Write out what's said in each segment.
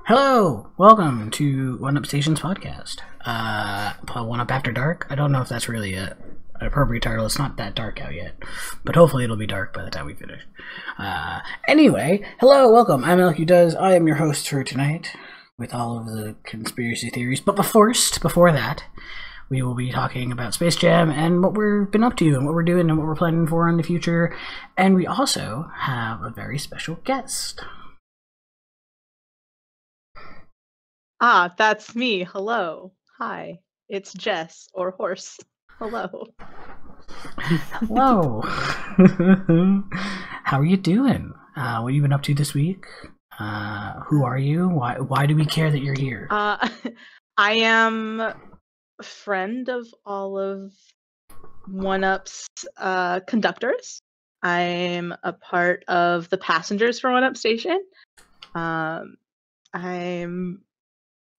Hello, welcome to One Up Stations podcast. One Up After Dark. I don't know if that's really an appropriate title. It's not that dark out yet, but hopefully it'll be dark by the time we finish. Anyway, hello, welcome. I'm LQ Does. I am your host for tonight with all of the conspiracy theories. But before that, we will be talking about Space Jam and what we've been up to and what we're doing and what we're planning for in the future. And we also have a very special guest. Ah, that's me. Hello. Hi. It's Jess, or Horse. Hello. Hello. How are you doing? What have you been up to this week? Who are you? Why do we care that you're here? I am a friend of all of One-Up's conductors. I'm a part of the passengers for One-Up Station.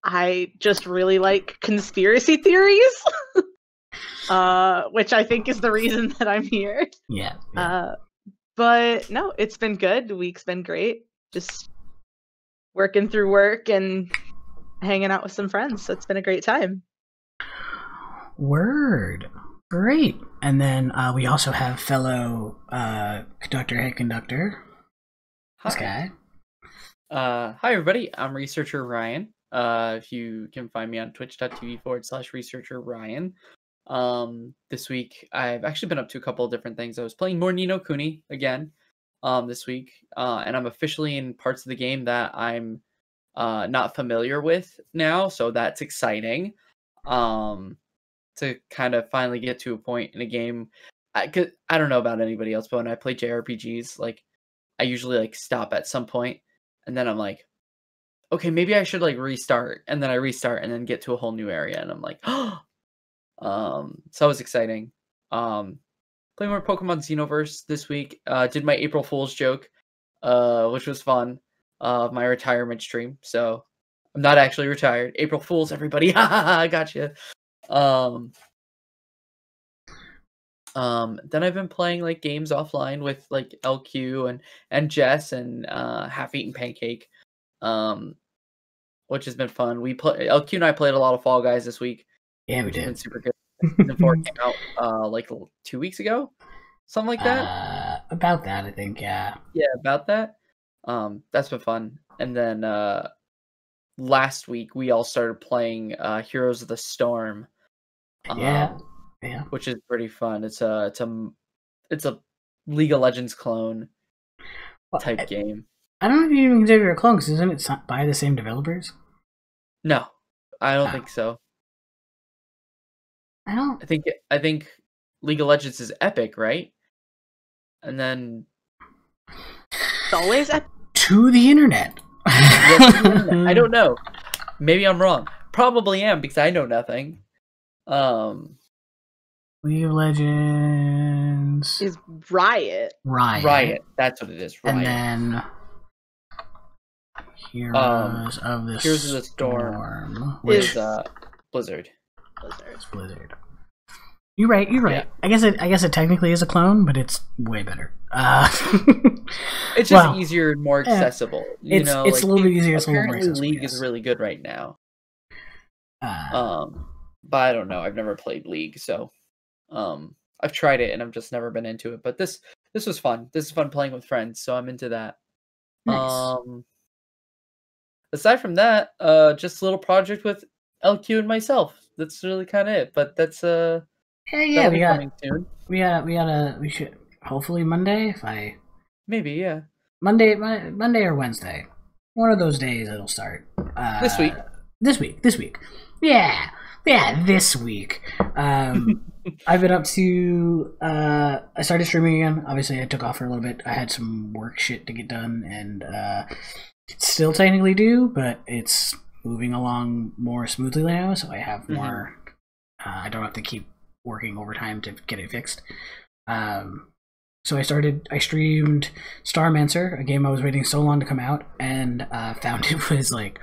I just really like conspiracy theories, which I think is the reason that I'm here. Yeah. But no, it's been good. The week's been great. Just working through work and hanging out with some friends. So it's been a great time. Word. Great. And then we also have fellow head conductor. Hi. This guy. Hi everybody, I'm Researcher Ryan. If you can find me on twitch.tv/Researcher Ryan. This week I've actually been up to a couple of different things. I was playing more Ni no Kuni again this week, and I'm officially in parts of the game that I'm not familiar with now, so that's exciting. To kind of finally get to a point in a game. I don't know about anybody else, but when I play JRPGs, like I usually like stop at some point, and then I'm like, okay, maybe I should like restart, and then I restart and then get to a whole new area, and I'm like, oh. So it was exciting. Playing more Pokemon Xenoverse this week. Did my April Fool's joke, which was fun. My retirement stream. So I'm not actually retired. April Fools, everybody! Ha ha ha! I gotcha. Then I've been playing like games offline with like LQ and Jess and Half Eaten Pancake. Which has been fun. LQ and I played a lot of Fall Guys this week. Yeah, we which has did. been super good. Season 4 came out like 2 weeks ago, something like that. About that, I think. Yeah. Yeah, about that. That's been fun. And then last week we all started playing Heroes of the Storm. Yeah. Which is pretty fun. It's a League of Legends clone type game. I don't know if you even consider it a clone, because isn't it by the same developers? No, I don't think so. I think League of Legends is Epic, right? And then It's always at to the internet. I don't know. Maybe I'm wrong. Probably am, because I know nothing. League of Legends is Riot. Riot. That's what it is. Riot. And then Heroes of the Storm, which is Blizzard. It's Blizzard. You're right. Yeah. I guess it technically is a clone, but it's way better. It's just easier and more accessible. It's a little bit easier. It's a little more accessible. League is really good right now. But I don't know. I've never played League, so I've tried it and I've just never been into it. But this was fun. This is fun playing with friends, so I'm into that. Nice. Aside from that, just a little project with LQ and myself. That's really kind of it. But that's we should hopefully Monday maybe Monday or Wednesday, one of those days it'll start. This week. This week. Yeah, this week. I've been up to. I started streaming again. Obviously, I took off for a little bit. I had some work shit to get done, and still technically do, but it's moving along more smoothly now. So I have more. I don't have to keep working overtime to get it fixed. So I streamed Starmancer, a game I was waiting so long to come out, and found it was like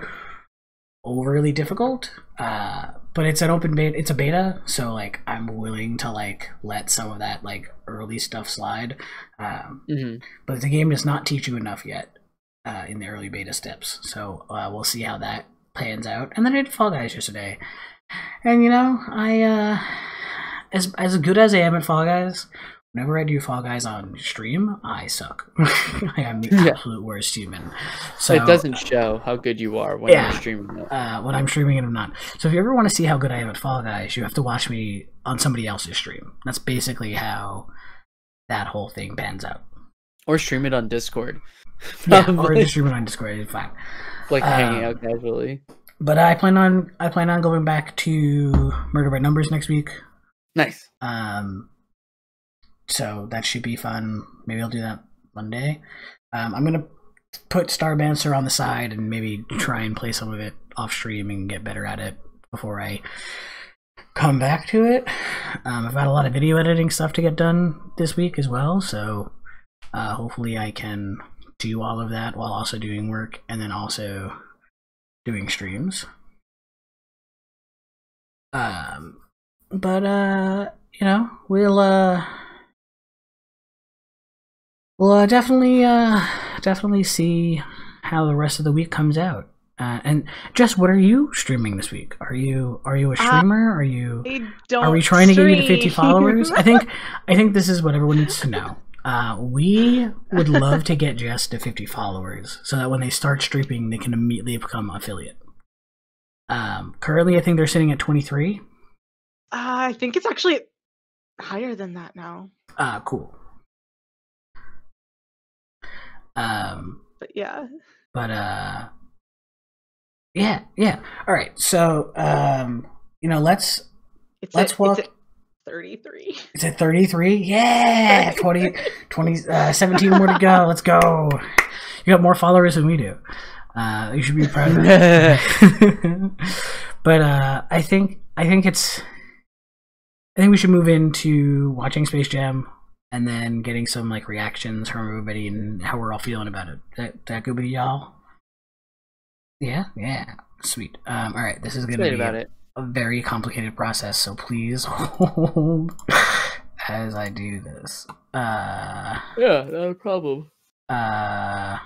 overly difficult. But it's an open beta. It's a beta, so like I'm willing to like let some of that like early stuff slide. But the game does not teach you enough yet. in the early beta steps. So we'll see how that pans out. And then I did Fall Guys yesterday, and you know, I as good as I am at Fall Guys, whenever I do Fall Guys on stream, I suck. I am the absolute worst human. So it doesn't show how good you are when you're streaming it. When I'm streaming it, I'm not. So if you ever want to see how good I am at Fall Guys, you have to watch me on somebody else's stream. That's basically how that whole thing pans out. Or stream it on Discord. Yeah, or just stream it on Discord. It's fine. Like hanging out casually. But I plan on going back to Murder by Numbers next week. Nice. So that should be fun. Maybe I'll do that Monday. I'm gonna put Starbancer on the side and maybe try and play some of it off stream and get better at it before I come back to it. I've got a lot of video editing stuff to get done this week as well, so hopefully I can do all of that while also doing work and then also doing streams. But you know, we'll definitely see how the rest of the week comes out. And Jess, what are you streaming this week? Are you a streamer? Are we trying to get you to 50 followers? I think this is what everyone needs to know. We would love to get Jess to 50 followers so that when they start streaming, they can immediately become affiliate. Currently, I think they're sitting at 23. I think it's actually higher than that now. Cool. But yeah. Yeah. All right. So, you know, let's walk. It's at 33. Is it 33? Yeah. 17 more to go. Let's go. You got more followers than we do. You should be proud of that. But I think we should move into watching Space Jam and then getting some like reactions from everybody and how we're all feeling about it. That good with y'all? Yeah, sweet. All right, this is gonna be a very complicated process, so please hold as I do this. Yeah, no problem. No.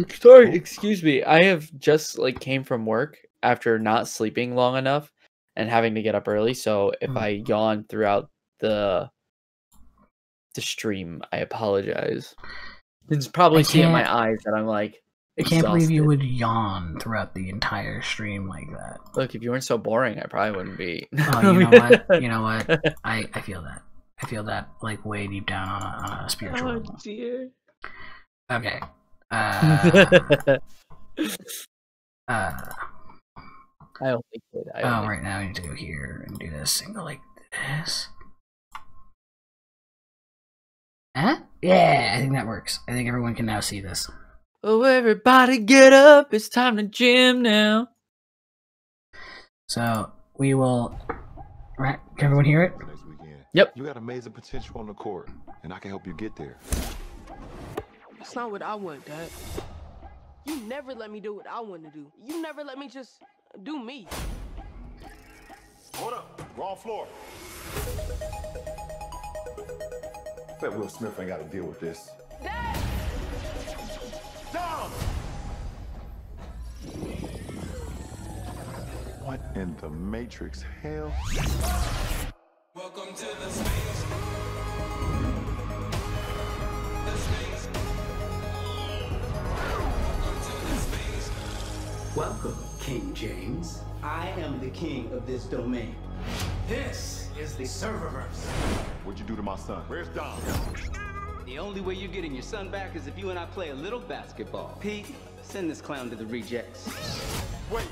Sorry, excuse me. I have just came from work after not sleeping long enough and having to get up early. So if I yawn throughout the stream, I apologize. You can probably see in my eyes that I'm like. I can't believe you would yawn throughout the entire stream like that. Look, if you weren't so boring, I probably wouldn't be. Oh, you know what? You know what? I feel that. I feel that like way deep down on a spiritual level. Oh dear. Okay. I only kid. Right now I need to go here and do this and go like this. Huh? Yeah, I think that works. I think everyone can now see this. Oh, everybody get up. It's time to gym now. So, we will... Right, can everyone hear it? Yep. You got amazing potential on the court, and I can help you get there. That's not what I want, Dad. You never let me do what I want to do. You never let me just do me. Hold up. Wrong floor. Bet Will Smith ain't got to deal with this. Dad! Down! What in the Matrix hell? Welcome to the space. Welcome, King James. I am the king of this domain. This is the Serververse. What'd you do to my son? Where's Dom? The only way you're getting your son back is if you and I play a little basketball. Pete, send this clown to the rejects. Wait.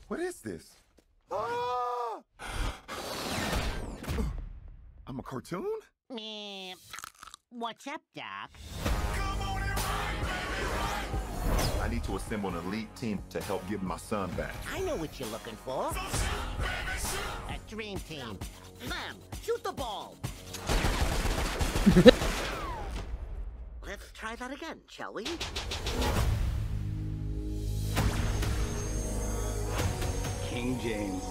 What is this? Ah! I'm a cartoon? Meh. What's up, Doc? I need to assemble an elite team to help give my son back. I know what you're looking for. A dream team. Clem, shoot the ball. Let's try that again, shall we? King James.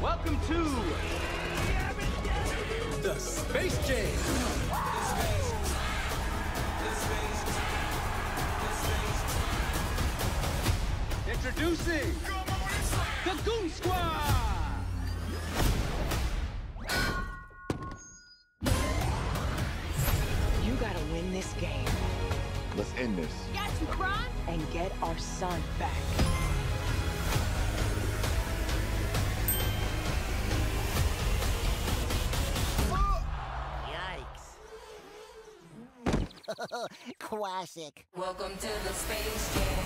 Welcome to the Space Jam. Introducing the Goon Squad. You gotta win this game Let's end this. and get our son back. Yikes. Classic. Welcome to the Space Jam.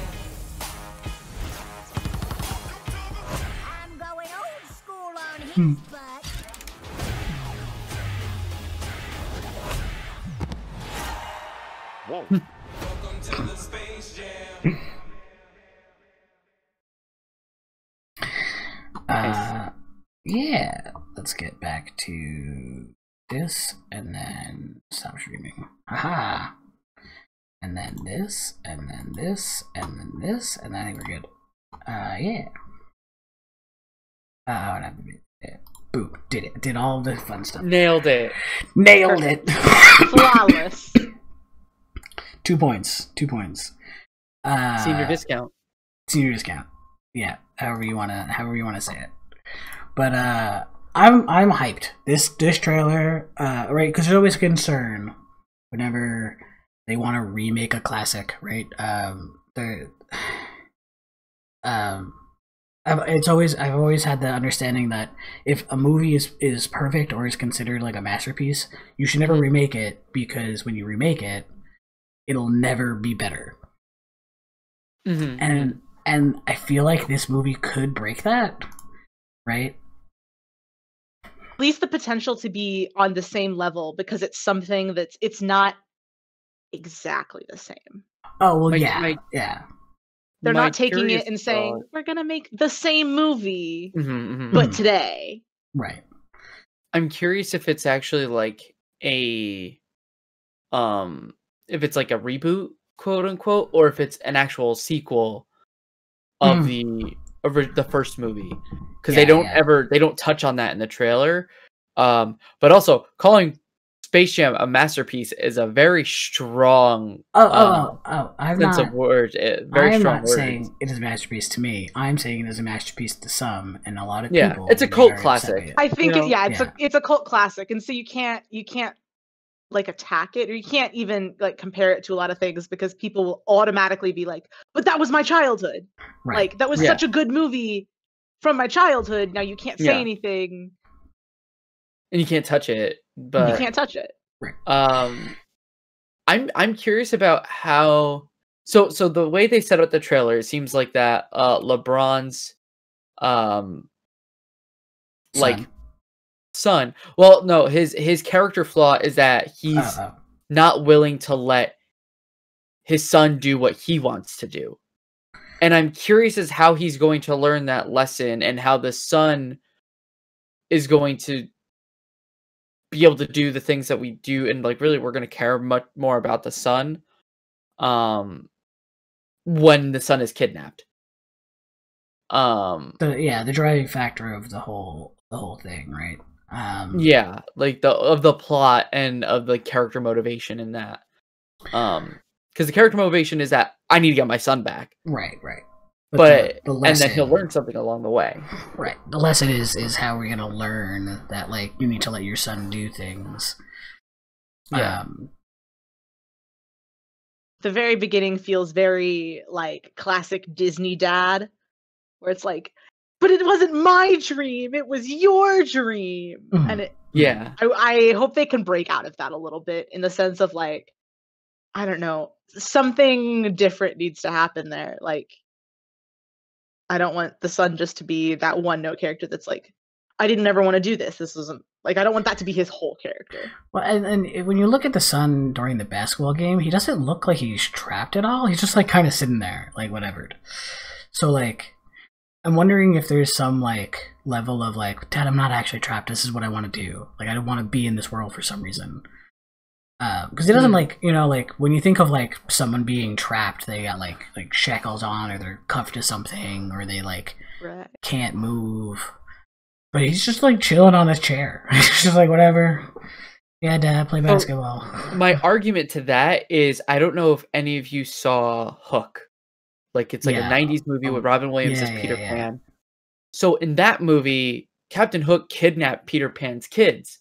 I'm going old school on his butt. Whoa. Welcome to the Space Jam. Yeah, let's get back to this and then stop streaming. Haha. And then this, and then this, and then this, and I think we're good. Yeah. Oh, it have to be it. Boom, did it. Did all the fun stuff. Nailed it. Nailed it. Flawless. 2 points. 2 points. Senior discount. Senior discount. Yeah, however you wanna say it. But I'm hyped. This trailer, right? Because there's always concern whenever they want to remake a classic, right? I've always had the understanding that if a movie is perfect or is considered like a masterpiece, you should never remake it, because when you remake it, it'll never be better. Mm-hmm. And I feel like this movie could break that, right? At least the potential to be on the same level, because it's something it's not exactly the same. Oh well, My- yeah. They're My not taking curious it and saying thought- we're gonna make the same movie, Mhm. but today. Right. I'm curious if it's actually like a if it's like a reboot, quote unquote, or if it's an actual sequel of the first movie, because they don't touch on that in the trailer. But also calling Space Jam a masterpiece is a very strong I'm sense not, of word. Very I'm strong not words. saying it is a masterpiece to me. I'm saying it is a masterpiece to some, and a lot of Yeah, people. it's a will be cult very upset classic. with it. I think You know? it's a cult classic, and so you can't like attack it, or you can't even like compare it to a lot of things, because people will automatically be like, but that was my childhood. Right. Like that was Yeah. such a good movie from my childhood. Now you can't say Yeah. anything. And you can't touch it. But You can't touch it. I'm curious about how so the way they set up the trailer, it seems like that LeBron's like son. Well, no, his character flaw is that he's not willing to let his son do what he wants to do. And I'm curious as how he's going to learn that lesson, and how the son is going to be able to do the things that we do, and like really we're going to care much more about the son when the son is kidnapped. The driving factor of the whole thing, right? Yeah, like the plot and of the character motivation in that. Because the character motivation is that I need to get my son back. Right. But the and lesson, then he'll learn something along the way. Right. The lesson is how we're gonna learn that, like, you need to let your son do things. Yeah. The very beginning feels very like classic Disney dad, where it's like, but it wasn't my dream, it was your dream. Mhm. And Yeah. I hope they can break out of that a little bit, in the sense of like, I don't know, something different needs to happen there. Like, I don't want the son just to be that one note character that's like, I didn't ever want to do this. This wasn't like, I don't want that to be his whole character. Well, and when you look at the son during the basketball game, he doesn't look like he's trapped at all. He's just like kind of sitting there, like whatever. So like, I'm wondering if there's some like level of like, Dad, I'm not actually trapped. This is what I want to do. Like, I don't want to be in this world for some reason. Because it doesn't like, you know, like when you think of like someone being trapped, they got like shackles on, or they're cuffed to something, or they like Right. can't move. But he's just like chilling on his chair. He's just like, whatever. Yeah, Dad, play basketball. My argument to that is I don't know if any of you saw Hook. Like it's like Yeah. a 90s movie with Robin Williams as yeah, Peter yeah. Pan. So in that movie, Captain Hook kidnapped Peter Pan's kids.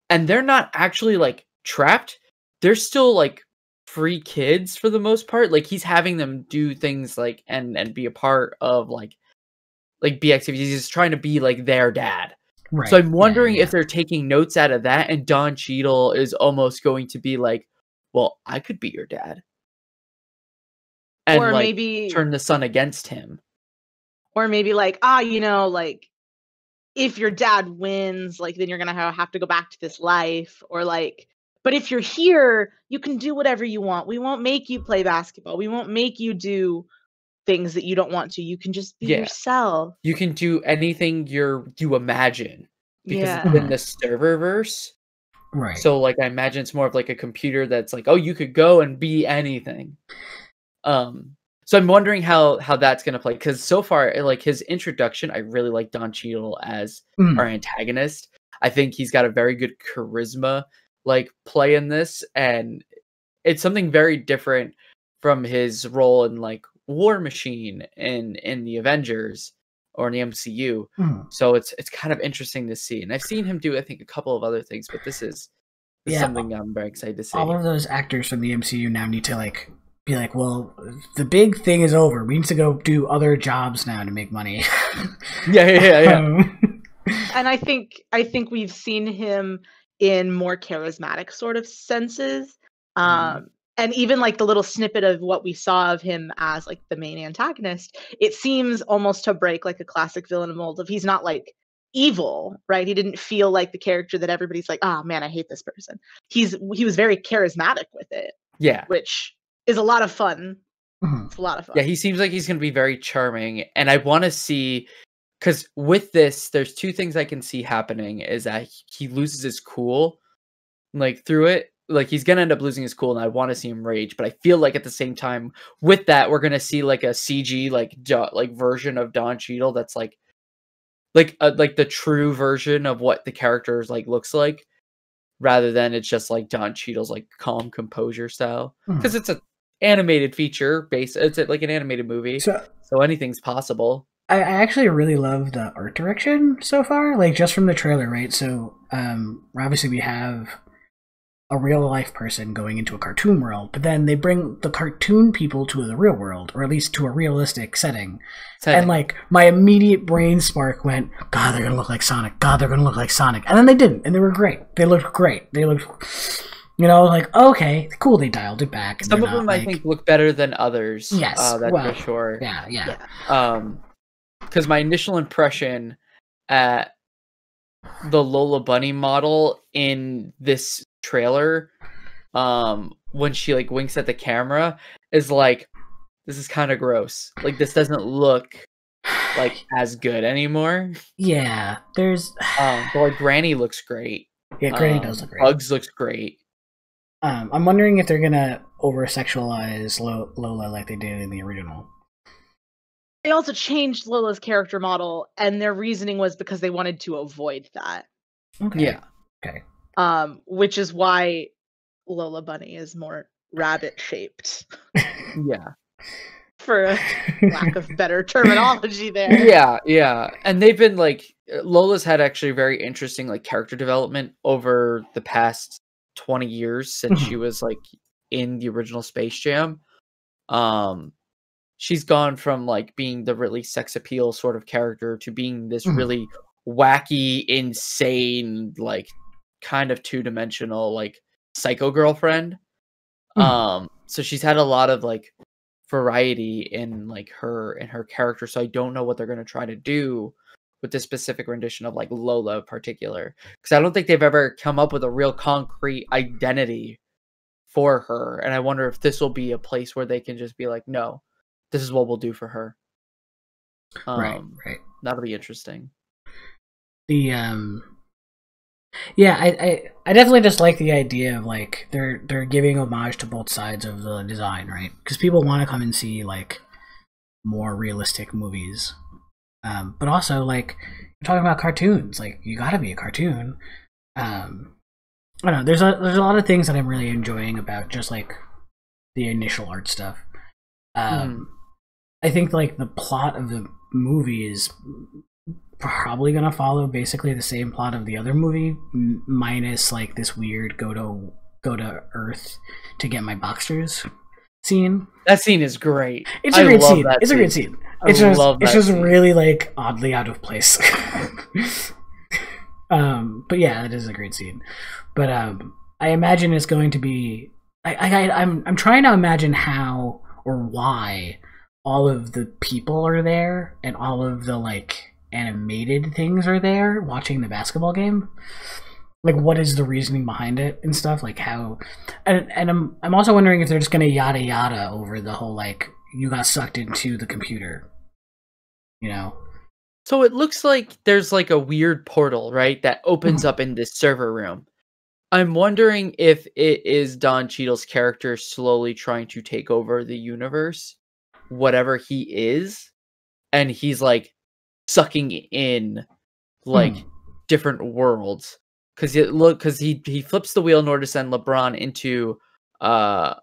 And they're not actually like trapped. They're still like free kids for the most part. Like he's having them do things like and be a part of like be activities. He's trying to be like their dad. Right. So I'm wondering yeah. if they're taking notes out of that, and Don Cheadle is almost going to be like, well, I could be your dad. And Or like maybe turn the son against him. Or maybe like, you know, like if your dad wins, like then you're gonna have to go back to this life, or like, but if you're here, you can do whatever you want. We won't make you play basketball. We won't make you do things that you don't want to. You can just be Yeah. yourself. You can do anything you imagine. Because Yeah. it's in the serververse. Right. So like I imagine it's more of like a computer that's like, oh, you could go and be anything. So I'm wondering how that's gonna play, because so far, like his introduction, I really like Don Cheadle as our antagonist. I think he's got a very good charisma like play in this, and it's something very different from his role in like War Machine in the Avengers or in the MCU. So it's kind of interesting to see, and I've seen him do I think a couple of other things, but this is something I'm very excited to see. All of those actors from the MCU now need to like be like, well, the big thing is over. We need to go do other jobs now to make money. Yeah. And I think we've seen him in more charismatic sort of senses. And even like the little snippet of what we saw of him as like the main antagonist, it seems almost to break like a classic villain mold of he's not like evil, right? He didn't feel like the character that everybody's like, oh man, I hate this person. He was very charismatic with it. Yeah. Which is a lot of fun. It's a lot of fun. Yeah, he seems like he's going to be very charming, and I want to see, because with this, there's two things I can see happening, is that he loses his cool, like, through it. Like, he's going to end up losing his cool, and I want to see him rage, but I feel like at the same time, with that, we're going to see, like, a CG, like version of Don Cheadle that's, like the true version of what the character, like, looks like, rather than it's just, like, Don Cheadle's, like, calm composure style. Because it's a animated feature based, it's like an animated movie, so anything's possible. I actually really love the art direction so far, like just from the trailer, right? So obviously we have a real life person going into a cartoon world, but then they bring the cartoon people to the real world, or at least to a realistic setting. And like my immediate brain spark went, God, they're gonna look like Sonic. God, they're gonna look like Sonic. And then they didn't, and they were great. They looked great. They looked, you know, like, okay, cool, they dialed it back. Some of them I think look better than others. Yes, that's well, for sure. Yeah. Because my initial impression at the Lola Bunny model in this trailer, when she like winks at the camera, is like, this is kind of gross. Like, this doesn't look like as good anymore. Yeah, there's but like Granny looks great. Yeah, Granny does look great. Bugs looks great. I'm wondering if they're gonna over-sexualize Lola like they did in the original. They also changed Lola's character model, and their reasoning was because they wanted to avoid that. Okay. Yeah. Okay. Which is why Lola Bunny is more rabbit-shaped. Yeah. For a lack of better terminology there. Yeah. And they've been like, Lola's had actually very interesting like character development over the past 20 years since she was like in the original Space Jam. She's gone from like being the really sex appeal sort of character to being this really wacky, insane, like kind of two-dimensional like psycho girlfriend. So she's had a lot of like variety in like her character, so I don't know what they're going to try to do with this specific rendition of like Lola in particular, because I don't think they've ever come up with a real concrete identity for her, and I wonder if this will be a place where they can just be like, no, this is what we'll do for her. Right. That'll be interesting. The Yeah, I definitely just like the idea of like they're giving homage to both sides of the design, right? Because people want to come and see like more realistic movies, but also like you're talking about cartoons, like you got to be a cartoon. I don't know. There's a lot of things that I'm really enjoying about just like the initial art stuff. I think like the plot of the movie is probably gonna follow basically the same plot of the other movie, minus like this weird go to Earth to get my boxers scene. That scene is great. It's a great scene. It's a great scene. It's just scene. really like oddly out of place. But yeah, it is a great scene. But I imagine it's going to be. I'm trying to imagine how or why all of the people are there and all of the like animated things are there watching the basketball game. Like, what is the reasoning behind it and stuff? Like how, and I'm also wondering if they're just gonna yada yada over the whole like you got sucked into the computer, you know. So it looks like there's like a weird portal, right, that opens up in this server room. I'm wondering if it is Don Cheadle's character slowly trying to take over the universe, whatever he is, and he's like sucking in like different worlds. Because he flips the wheel in order to send LeBron into to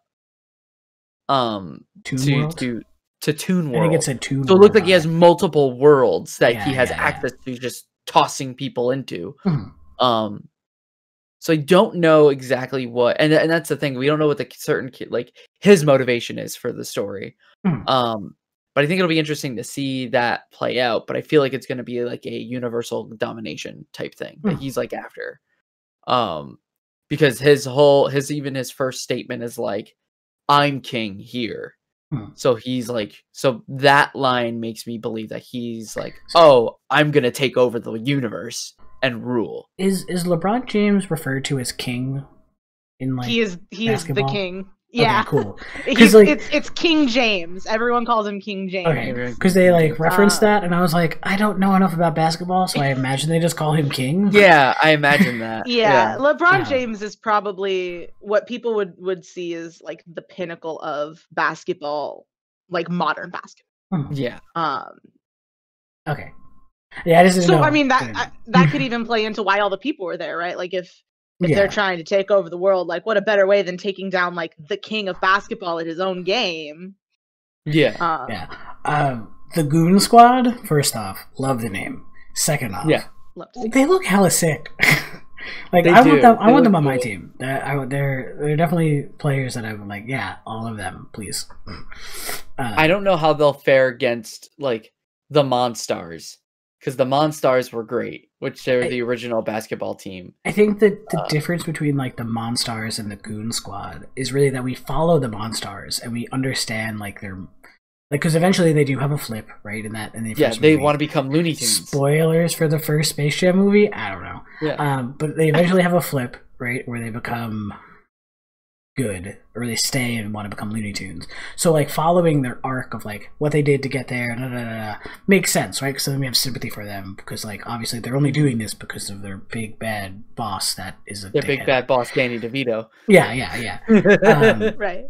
Toon World. I think it's a Toon So it looks like he World. has multiple worlds that he has Yeah. access to, just tossing people into. So I don't know exactly what, and that's the thing, we don't know what the certain like his motivation is for the story. But I think it'll be interesting to see that play out. But I feel like it's going to be like a universal domination type thing that he's like after. Because his first statement is like, "I'm king here." So he's like, so that line makes me believe that he's like, "Oh, I'm gonna take over the universe and rule." Is LeBron James referred to as king in like he is the basketball? king. Yeah, Okay, cool. He's, Like, it's King James. Everyone calls him King James. okay, because they like referenced that, and I was like, I don't know enough about basketball, so I imagine they just call him king. Yeah, I imagine that. Yeah, LeBron James is probably what people would see as like the pinnacle of basketball, like modern basketball. Yeah. Okay. Yeah, I just didn't know. I mean that could even play into why all the people were there, right? Like if they're trying to take over the world, like what a better way than taking down like the king of basketball at his own game. Yeah. The Goon Squad, first off, love the name. Second off, they look hella sick. Like I want them on my team. They're definitely players that I'm like, yeah, all of them, please. I don't know how they'll fare against like the Monstars, because the Monstars were great, which they were the original basketball team. I think that the difference between like the Monstars and the Goon Squad is really that we follow the Monstars and we understand like their like, because eventually they do have a flip, right? In the they want to become Looney Tunes. Spoilers for the first Space Jam movie. I don't know. Yeah. But they eventually have a flip, right, where they become good, or they stay and want to become Looney Tunes. So like following their arc of like what they did to get there, makes sense, right? Because then we have sympathy for them, because like obviously they're only doing this because of their big bad boss that is a their big bad boss, Danny DeVito. Yeah. Right.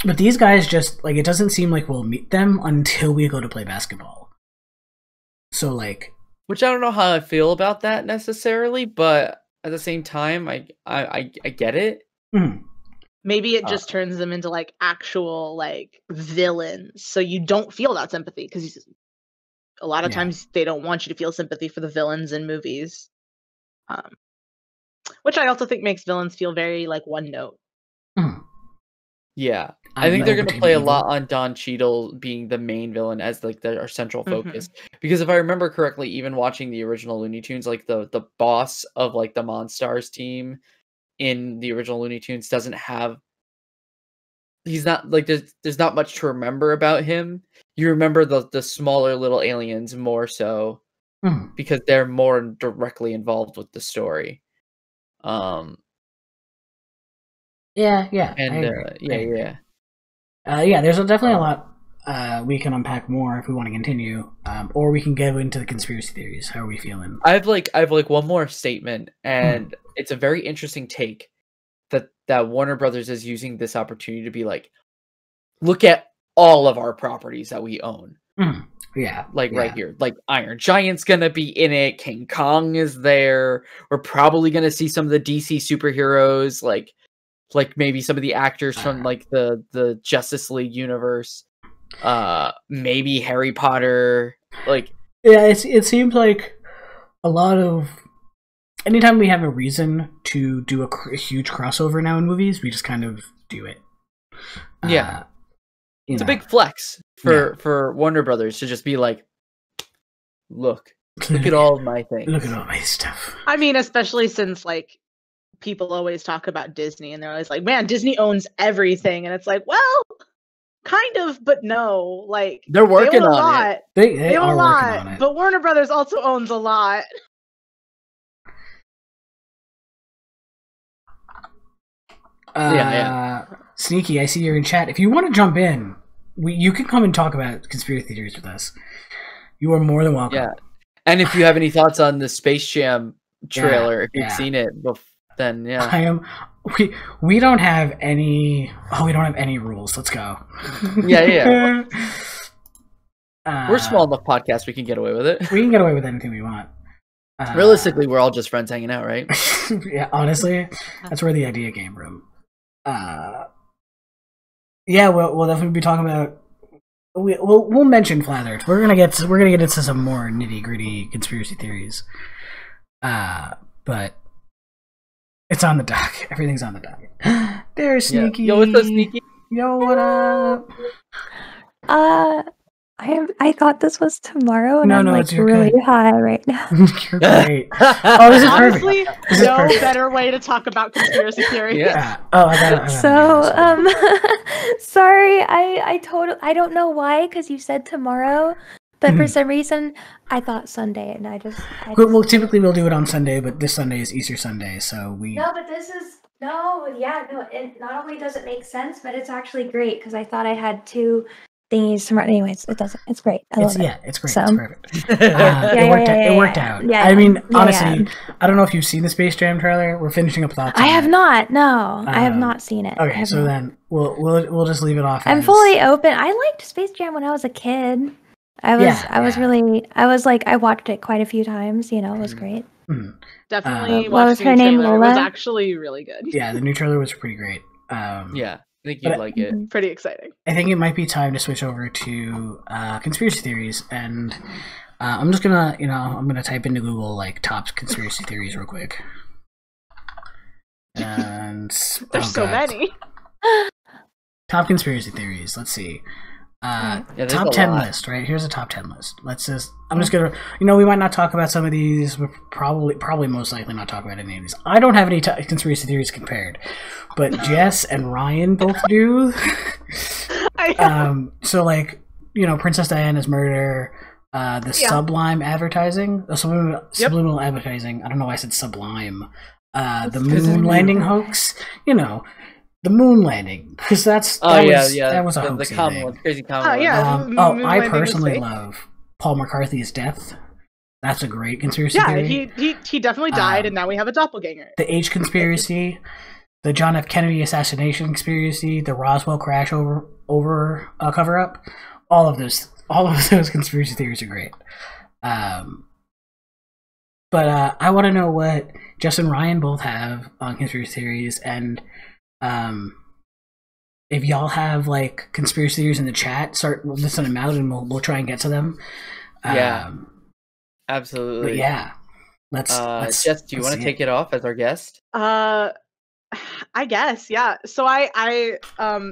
But these guys just like, it doesn't seem like we'll meet them until we go to play basketball. So like, which I don't know how I feel about that necessarily, but at the same time, I get it. Maybe it just turns them into like actual like villains, so you don't feel that sympathy, because a lot of times they don't want you to feel sympathy for the villains in movies, which I also think makes villains feel very like one note. Yeah, I think they're going to play a lot on Don Cheadle being the main villain as like our central focus. Because if I remember correctly, even watching the original Looney Tunes, like the boss of like the Monstars team in the original Looney Tunes doesn't have. He's not like there's not much to remember about him. You remember the smaller little aliens more so because they're more directly involved with the story. Yeah. And yeah. There's definitely a lot we can unpack more if we want to continue, or we can go into the conspiracy theories. How are we feeling? I have one more statement, and it's a very interesting take that Warner Brothers is using this opportunity to be like, look at all of our properties that we own. Yeah, right here, like Iron Giant's gonna be in it. King Kong is there. We're probably gonna see some of the DC superheroes, like maybe some of the actors from like the Justice League universe. Maybe Harry Potter. Like, yeah, it seems like a lot of anytime we have a reason to do a huge crossover now in movies, we just kind of do it. Yeah. It's a big flex for Warner Brothers to just be like, look at all of my things. Look at all my stuff. I mean, especially since like people always talk about Disney and they're always like, man, Disney owns everything. And it's like, well, kind of, but no. Like, they're working they own a on lot. it. They own are a lot, working on it. but Warner Brothers also owns a lot. Sneaky, I see you're in chat. If you want to jump in, you can come and talk about conspiracy theories with us. You are more than welcome. Yeah, and if you have any thoughts on the Space Jam trailer, if you've seen it, then yeah. I am. We don't have any. Oh, we don't have any rules. Let's go. Yeah. We're a small enough podcast. We can get away with it. We can get away with anything we want. Realistically, we're all just friends hanging out, right? Yeah, honestly, that's where the idea came from. Yeah, we'll definitely be talking about. We'll mention Flat Earth. We're gonna get into some more nitty gritty conspiracy theories. But it's on the dock. Everything's on the dock. There's Sneaky. Yo, what's up, Sneaky? Yo, what up? I thought this was tomorrow, and No, I'm no, like it's- you're really good. high right now. You're great. Oh, this is perfect. Honestly, This is no perfect. better way to talk about conspiracy theories. Yeah. Oh, I got it. So, sorry, I don't know why, because you said tomorrow, but for some reason I thought Sunday, and I just Well, typically we'll do it on Sunday, but this Sunday is Easter Sunday, so we. No, but this is it not only does it make sense, but it's actually great because I thought I had two thingies tomorrow. Anyways, it doesn't. It's great. I love it. Yeah, it's great. So- It's perfect. It worked out. Yeah, I mean, yeah, honestly, yeah. I don't know if you've seen the Space Jam trailer. We're finishing up thoughts. I on have it. not. No, I have not seen it. I Okay, have so not. then we'll just leave it off. I'm as- fully open. I liked Space Jam when I was a kid. I watched it quite a few times. You know, it was great. Definitely what was watching her the name, trailer. It was Lola? actually really good. Yeah, the new trailer was pretty great. Yeah, I think but you'd like it. Pretty exciting. I think it might be time to switch over to conspiracy theories, and I'm just gonna, I'm gonna type into Google like top conspiracy theories real quick. And There's so many. Top conspiracy theories. Let's see. there's Top a 10 lot. list, right? Here's a top 10 list. I'm just gonna, we might not talk about some of these. We're probably most likely not talk about any of these. I don't have any conspiracy theories compared, but Jess and Ryan both do. So like, Princess Diana's murder, the sublime advertising, the subliminal advertising. I don't know why I said sublime. The moon landing hoax. The moon landing, because that was a hoax. The common one, crazy common one. I personally love Paul McCarthy's death. That's a great conspiracy theory. He definitely died, and now we have a doppelganger. The H conspiracy, the John F. Kennedy assassination conspiracy, the Roswell crash over cover up. All of those conspiracy theories are great. But I want to know what Jess and Ryan both have on conspiracy theories, and if y'all have like conspiracy theories in the chat, we'll send them out and we'll try and get to them. Absolutely. But yeah, let's. Jess, do you want to take it off as our guest? I guess, yeah. So I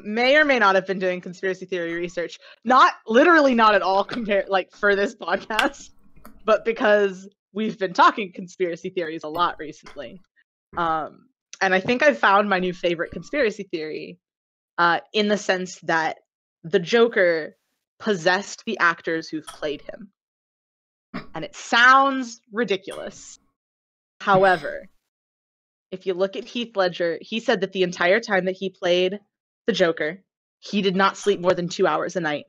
may or may not have been doing conspiracy theory research. Literally not at all for this podcast, but because we've been talking conspiracy theories a lot recently. And I think I've found my new favorite conspiracy theory, in the sense that the Joker possessed the actors who've played him. And it sounds ridiculous. However, if you look at Heath Ledger, he said that the entire time that he played the Joker, he did not sleep more than 2 hours a night.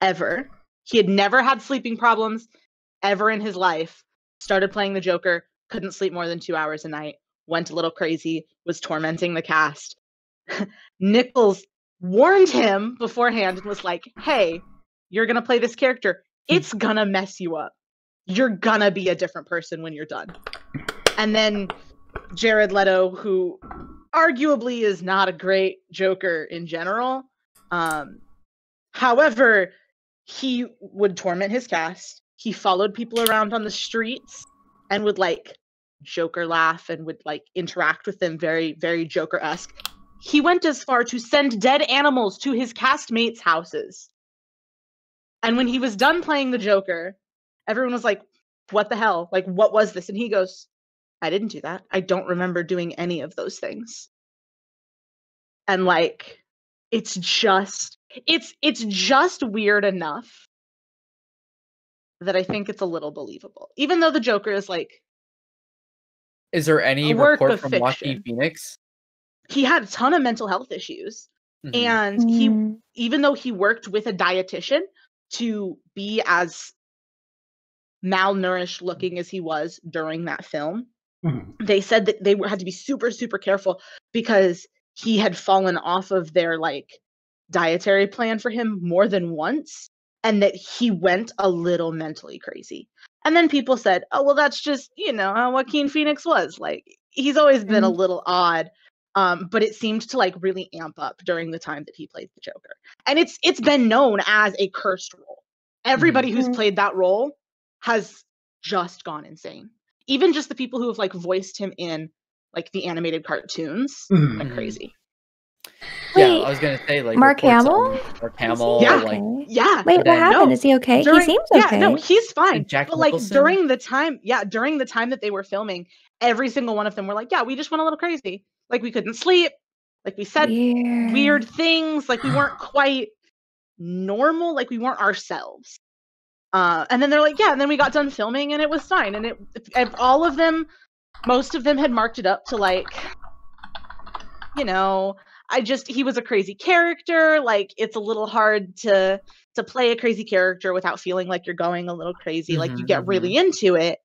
ever. He had never had sleeping problems ever in his life. Started playing the Joker, couldn't sleep more than 2 hours a night, went a little crazy, was tormenting the cast. Nichols warned him beforehand and was like, hey, you're going to play this character. It's going to mess you up. You're going to be a different person when you're done. And then Jared Leto, who arguably is not a great Joker in general. However, he would torment his cast. He followed people around on the streets and would like Joker laugh and would like interact with them very, very Joker-esque. He went as far to send dead animals to his castmates' houses. And when he was done playing the Joker, everyone was like, what the hell? Like, what was this? And he goes, I didn't do that. I don't remember doing any of those things. And like, it's just weird enough that I think it's a little believable. Even though the Joker is like, is there any report from Joaquin Phoenix? He had a ton of mental health issues. Mhm. And he, even though he worked with a dietitian to be as malnourished looking as he was during that film, they said that they had to be super, super careful because he had fallen off of their like dietary plan for him more than once, and that he went a little mentally crazy. And then people said, oh, well, that's just, you know, how Joaquin Phoenix was. Like, he's always been a little odd. But it seemed to like really amp up during the time that he played the Joker. And it's been known as a cursed role. Everybody who's played that role has just gone insane. Even just the people who have like voiced him in like the animated cartoons went crazy. Yeah, I was gonna say like Mark Hamill? Mark Hamill. Yeah, Like, yeah. Wait, what happened? Is he okay? He seems okay. Yeah, no, he's fine. Jack But like Nicholson? during the time that they were filming, every single one of them were like, yeah, we just went a little crazy. Like we couldn't sleep. Like we said weird things. Like we weren't quite normal. Like we weren't ourselves. And then they're like, yeah, and then we got done filming and it was fine. And all of them, most of them had marked it up to like, you know, he was a crazy character. Like it's a little hard to play a crazy character without feeling like you're going a little crazy. Like you get really into it.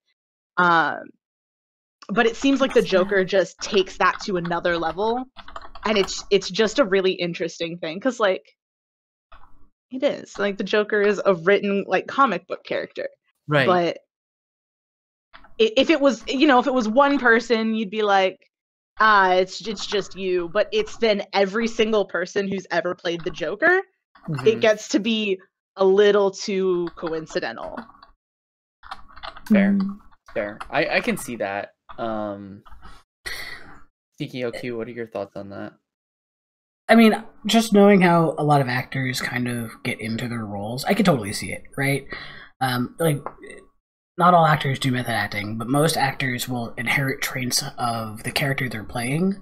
But it seems like the Joker just takes that to another level, and it's just a really interesting thing because like it is like the Joker is a written like comic book character, right? But if it was, you know, if it was one person, you'd be like, it's just you. But it's then every single person who's ever played the Joker. It gets to be a little too coincidental. Fair. I can see that. TKOQ, what are your thoughts on that? I mean, just knowing how a lot of actors kind of get into their roles, I could totally see it, right? Like, not all actors do method acting, but most actors will inherit traits of the character they're playing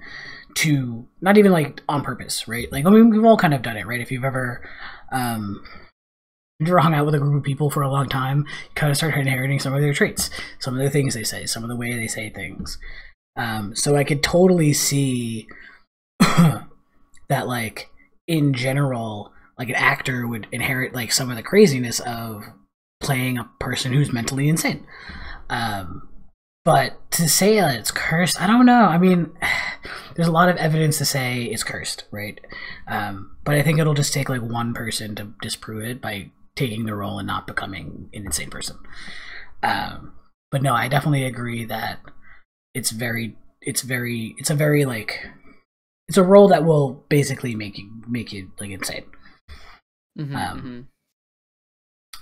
to, not even like on purpose, right? Like, I mean, we've all kind of done it, right? If you've ever hung out with a group of people for a long time, you kind of start inheriting some of their traits, some of the things they say, some of the way they say things. So I could totally see that, like, in general, like an actor would inherit like some of the craziness of playing a person who's mentally insane. But to say that it's cursed, I don't know. I mean, there's a lot of evidence to say it's cursed, right? But I think it'll just take like one person to disprove it by taking the role and not becoming an insane person. But no, I definitely agree that it's a very like, it's a role that will basically make you like insane.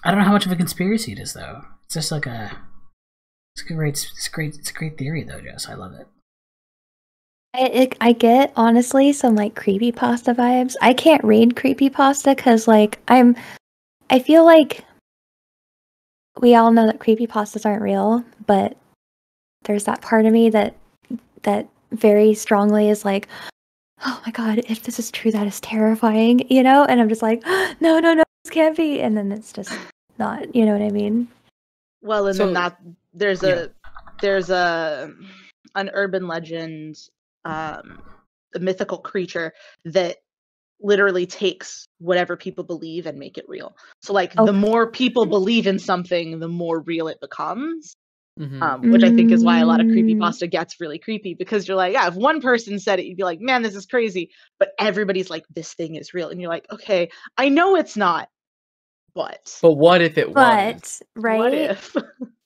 I don't know how much of a conspiracy it is though. It's just like it's a great theory though, Jess. I love it. I get honestly some like creepypasta vibes. I can't read creepypasta because like I feel like we all know that creepypastas aren't real, but there's that part of me that very strongly is like, oh my god, if this is true, that is terrifying, you know? And I'm just like, no, this can't be. And then it's just not, you know what I mean? Well, and then that there's an urban legend, a mythical creature that literally takes whatever people believe and make it real. So like Oh. the more people believe in something, the more real it becomes. Mhm. Which I think is why a lot of creepypasta gets really creepy, because you're like, yeah, if one person said it, you'd be like, man, this is crazy. But everybody's like, this thing is real. And you're like, okay, I know it's not, but what if it was? But what right? if?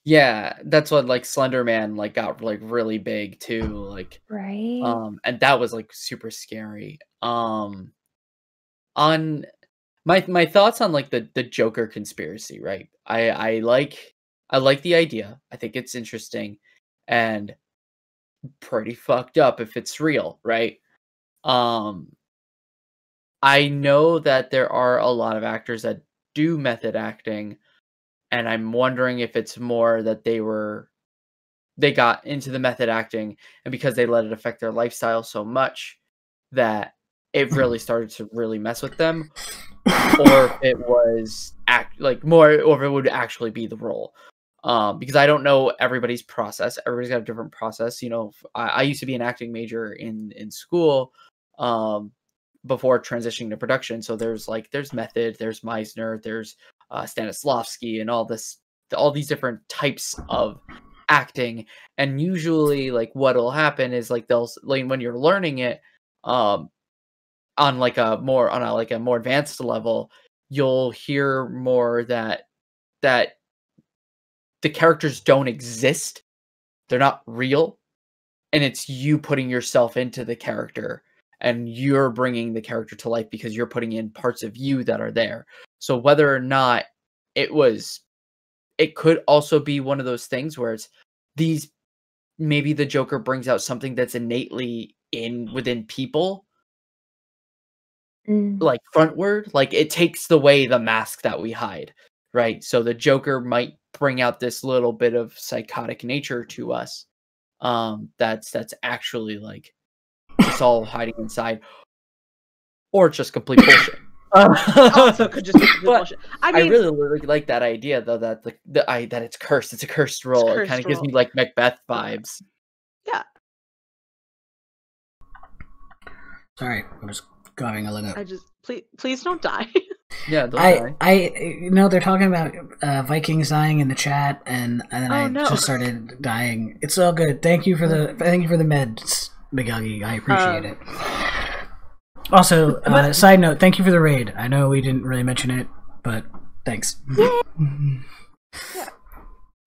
Yeah, that's what like Slender Man like got like really big too, like Right. and that was like super scary. On my thoughts on like the Joker conspiracy, right? I like the idea. I think it's interesting and pretty fucked up if it's real, right? I know that there are a lot of actors that do method acting, and I'm wondering if it's more that they got into the method acting, and because they let it affect their lifestyle so much that it really started to really mess with them, or if it was or if it would actually be the role. Because I don't know everybody's process. Everybody's got a different process. You know, I used to be an acting major in school, before transitioning to production. So there's method, there's Meisner, there's Stanislavski, and all these different types of acting. And usually, like what'll happen is like when you're learning it, on a more advanced level, you'll hear more that the characters don't exist. They're not real. And it's you putting yourself into the character, and you're bringing the character to life because you're putting in parts of you that are there. So whether or not it could also be one of those things where it's maybe the Joker brings out something that's innately within people, like frontward, like it takes away the mask that we hide, right? So the Joker might bring out this little bit of psychotic nature to us, that's actually like it's all hiding inside, or it's just complete bullshit. Also could just be complete bullshit. I mean, I really like that idea though, that that it's cursed. It's a cursed role. It kind of gives me like Macbeth vibes. Yeah. Sorry, I was coughing a little. I just please don't die. Yeah, don't die. you know, they're talking about Vikings dying in the chat, and then I just started dying. It's all good. Thank you for the meds, McGuggy. I appreciate it. Also, side note, thank you for the raid. I know we didn't really mention it, but thanks. Yeah.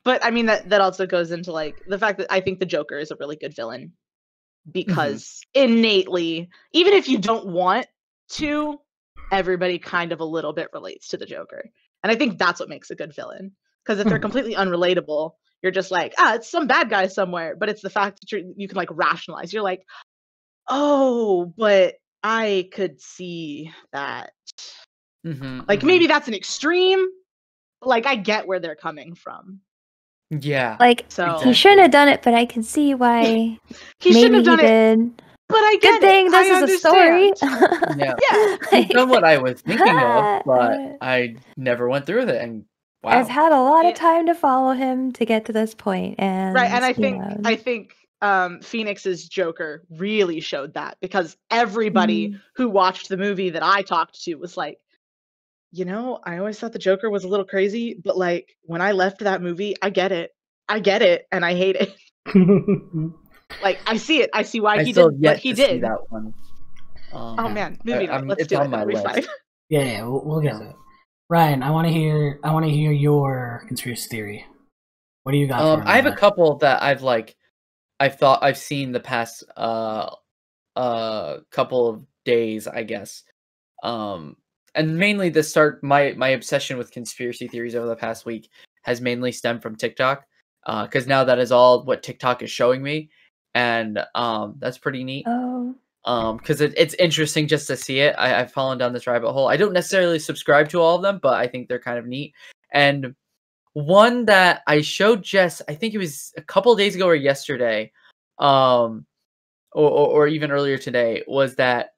But I mean that also goes into like the fact that I think the Joker is a really good villain because innately, even if you don't want to, everybody kind of a little bit relates to the Joker. And I think that's what makes a good villain. Because if they're completely unrelatable, you're just like, it's some bad guy somewhere. But it's the fact that you can like rationalize. You're like, oh, but I could see that. Like maybe that's an extreme. Like I get where they're coming from. Yeah. Like so he shouldn't have done it, but I can see why. He shouldn't have done it. But I Good get thing it. this is a story. Yeah. You've done what I was thinking of, but I never went through with it. And wow. I've had a lot of time to follow him to get to this point, and right. And I think Phoenix's Joker really showed that, because everybody who watched the movie that I talked to was like, you know, I always thought the Joker was a little crazy, but like when I left that movie, I get it, and I hate it. Like I see it. I see why he did what he did. That one. Oh man, movie night. Let's it's do on it. my list. Yeah, we'll get to it. Ryan, I want to hear your conspiracy theory. What do you got? For I have a couple that I've seen the past couple of days, I guess. And mainly my obsession with conspiracy theories over the past week has mainly stemmed from TikTok, because now that is all what TikTok is showing me, and that's pretty neat. Because it's interesting just to see it. I've fallen down this rabbit hole. I don't necessarily subscribe to all of them, but I think they're kind of neat. And one that I showed Jess, I think it was a couple of days ago or yesterday, or even earlier today, was that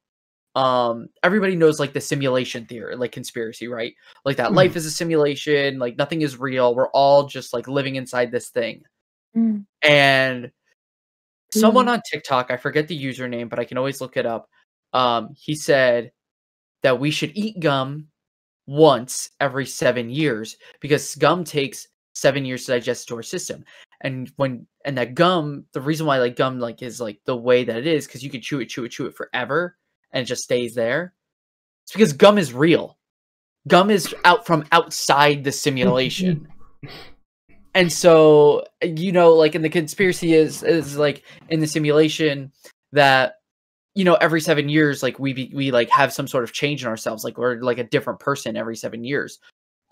everybody knows like the simulation theory, like conspiracy, right? Like that life is a simulation, like nothing is real. We're all just like living inside this thing. And someone on TikTok, I forget the username, but I can always look it up. He said, that we should eat gum once every 7 years because gum takes 7 years to digest to our system. And that gum, the reason why like gum like is like the way that it is, because you can chew it forever and it just stays there. It's because gum is real. Gum is out from outside the simulation. And so, you know, like in the conspiracy is like in the simulation that, you know, every 7 years, like we like have some sort of change in ourselves. Like we're like a different person every 7 years.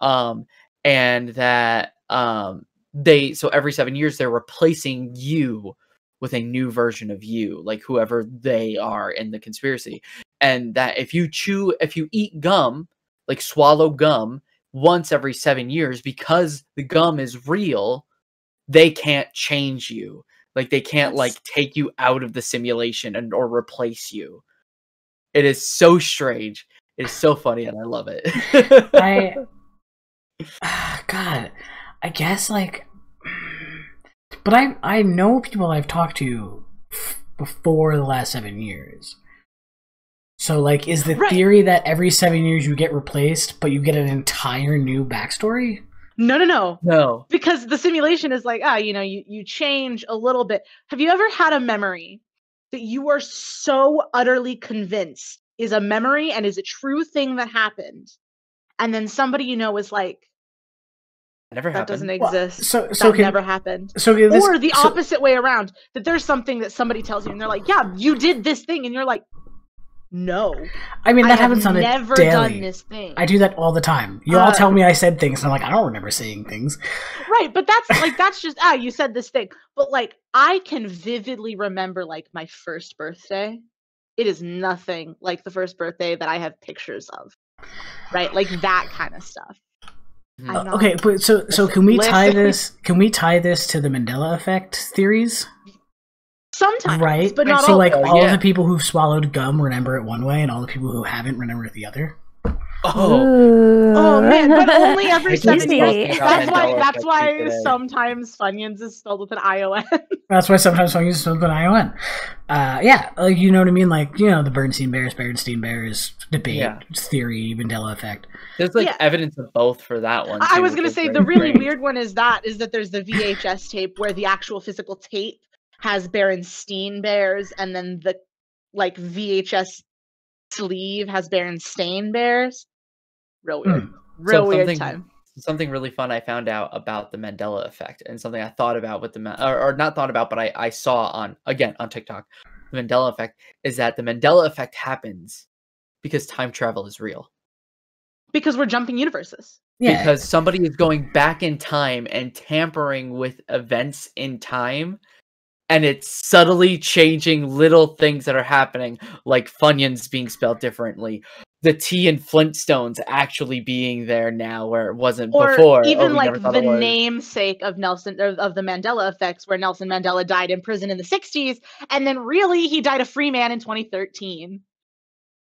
And that, so every 7 years they're replacing you with a new version of you, like whoever they are in the conspiracy. And that if you eat gum, like swallow gum once every 7 years, because the gum is real, they can't change you. Like they can't like take you out of the simulation or replace you. It is so strange. It is so funny and I love it. God, I guess like, but I know people I've talked to before the last 7 years. So like, is the theory that every 7 years you get replaced, but you get an entire new backstory? No. Because the simulation is like, you know, you change a little bit. Have you ever had a memory that you are so utterly convinced is a memory and is a true thing that happened, and then somebody you know is like, never that happened. doesn't exist. Well, that never happened. Or the opposite way around, that there's something that somebody tells you and they're like, yeah, you did this thing, and you're like, no. I mean, that happens on a never daily. done this thing. I do that all the time. You all tell me I said things, and I'm like, I don't remember saying things. Right, but that's just you said this thing. But like, I can vividly remember like my first birthday. It is nothing like the first birthday that I have pictures of. Right, like that kind of stuff. Okay, but so can we tie this? Can we tie this to the Mandela effect theories? Sometimes, right? But not so, all. Like all of the people who've swallowed gum remember it one way, and all the people who haven't remember it the other. Oh man, but only every 7 years. That's That's why sometimes Funyuns is spelled with an ION. That's why sometimes Funyuns is spelled with an ION. Yeah, like you know what I mean. Like you know the Bernstein Bears debate, theory, Mandela effect. There's like evidence of both for that one. I was gonna say the really weird one is that there's the VHS tape where the actual physical tape has Berenstain Bears, and then the like VHS sleeve has Berenstain Bears. Real weird. Weird time. Something really fun I found out about the Mandela effect, and something I thought about with or not thought about, but I saw on TikTok. The Mandela effect is that the Mandela effect happens because time travel is real. Because we're jumping universes. Yeah. Because somebody is going back in time and tampering with events in time. And it's subtly changing little things that are happening, like Funyuns being spelled differently, the T in Flintstones actually being there now where it wasn't before. Even like the namesake of of the Mandela effects, where Nelson Mandela died in prison in the 60s, and then really he died a free man in 2013.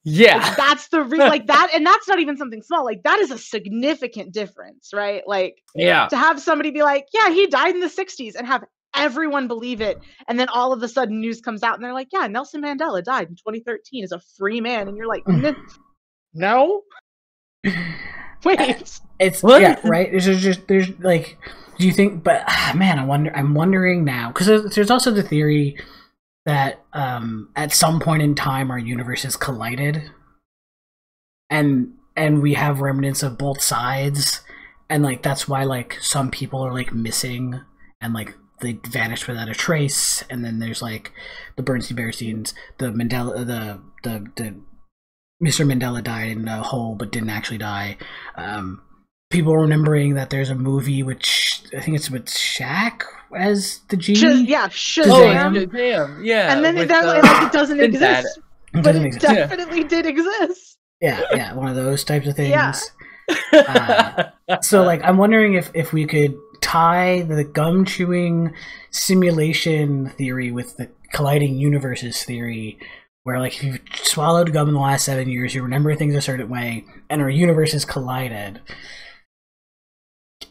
Yeah, like, that's the like that, and that's not even something small. Like that is a significant difference, right? Like, to have somebody be like, yeah, he died in the 60s, and have everyone believe it, and then all of a sudden news comes out and they're like, yeah, Nelson Mandela died in 2013 as a free man, and you're like, no, wait, it's what? Right. There's like, do you think? But man, I'm wondering now, because there's also the theory that at some point in time our universes collided, and we have remnants of both sides, and like that's why like some people are like missing, and like they vanished without a trace, and then there's like the Bernstein Bearsteins, the Mandela, the Mr. Mandela died in a hole but didn't actually die. People remembering that there's a movie which I think it's with Shaq as the genie. Shazam. Yeah. And then it doesn't exist. But it definitely did exist. Yeah, one of those types of things. Yeah. So like I'm wondering if we could tie the gum chewing simulation theory with the colliding universes theory, where like if you've swallowed gum in the last 7 years, you remember things a certain way, and our universes collided,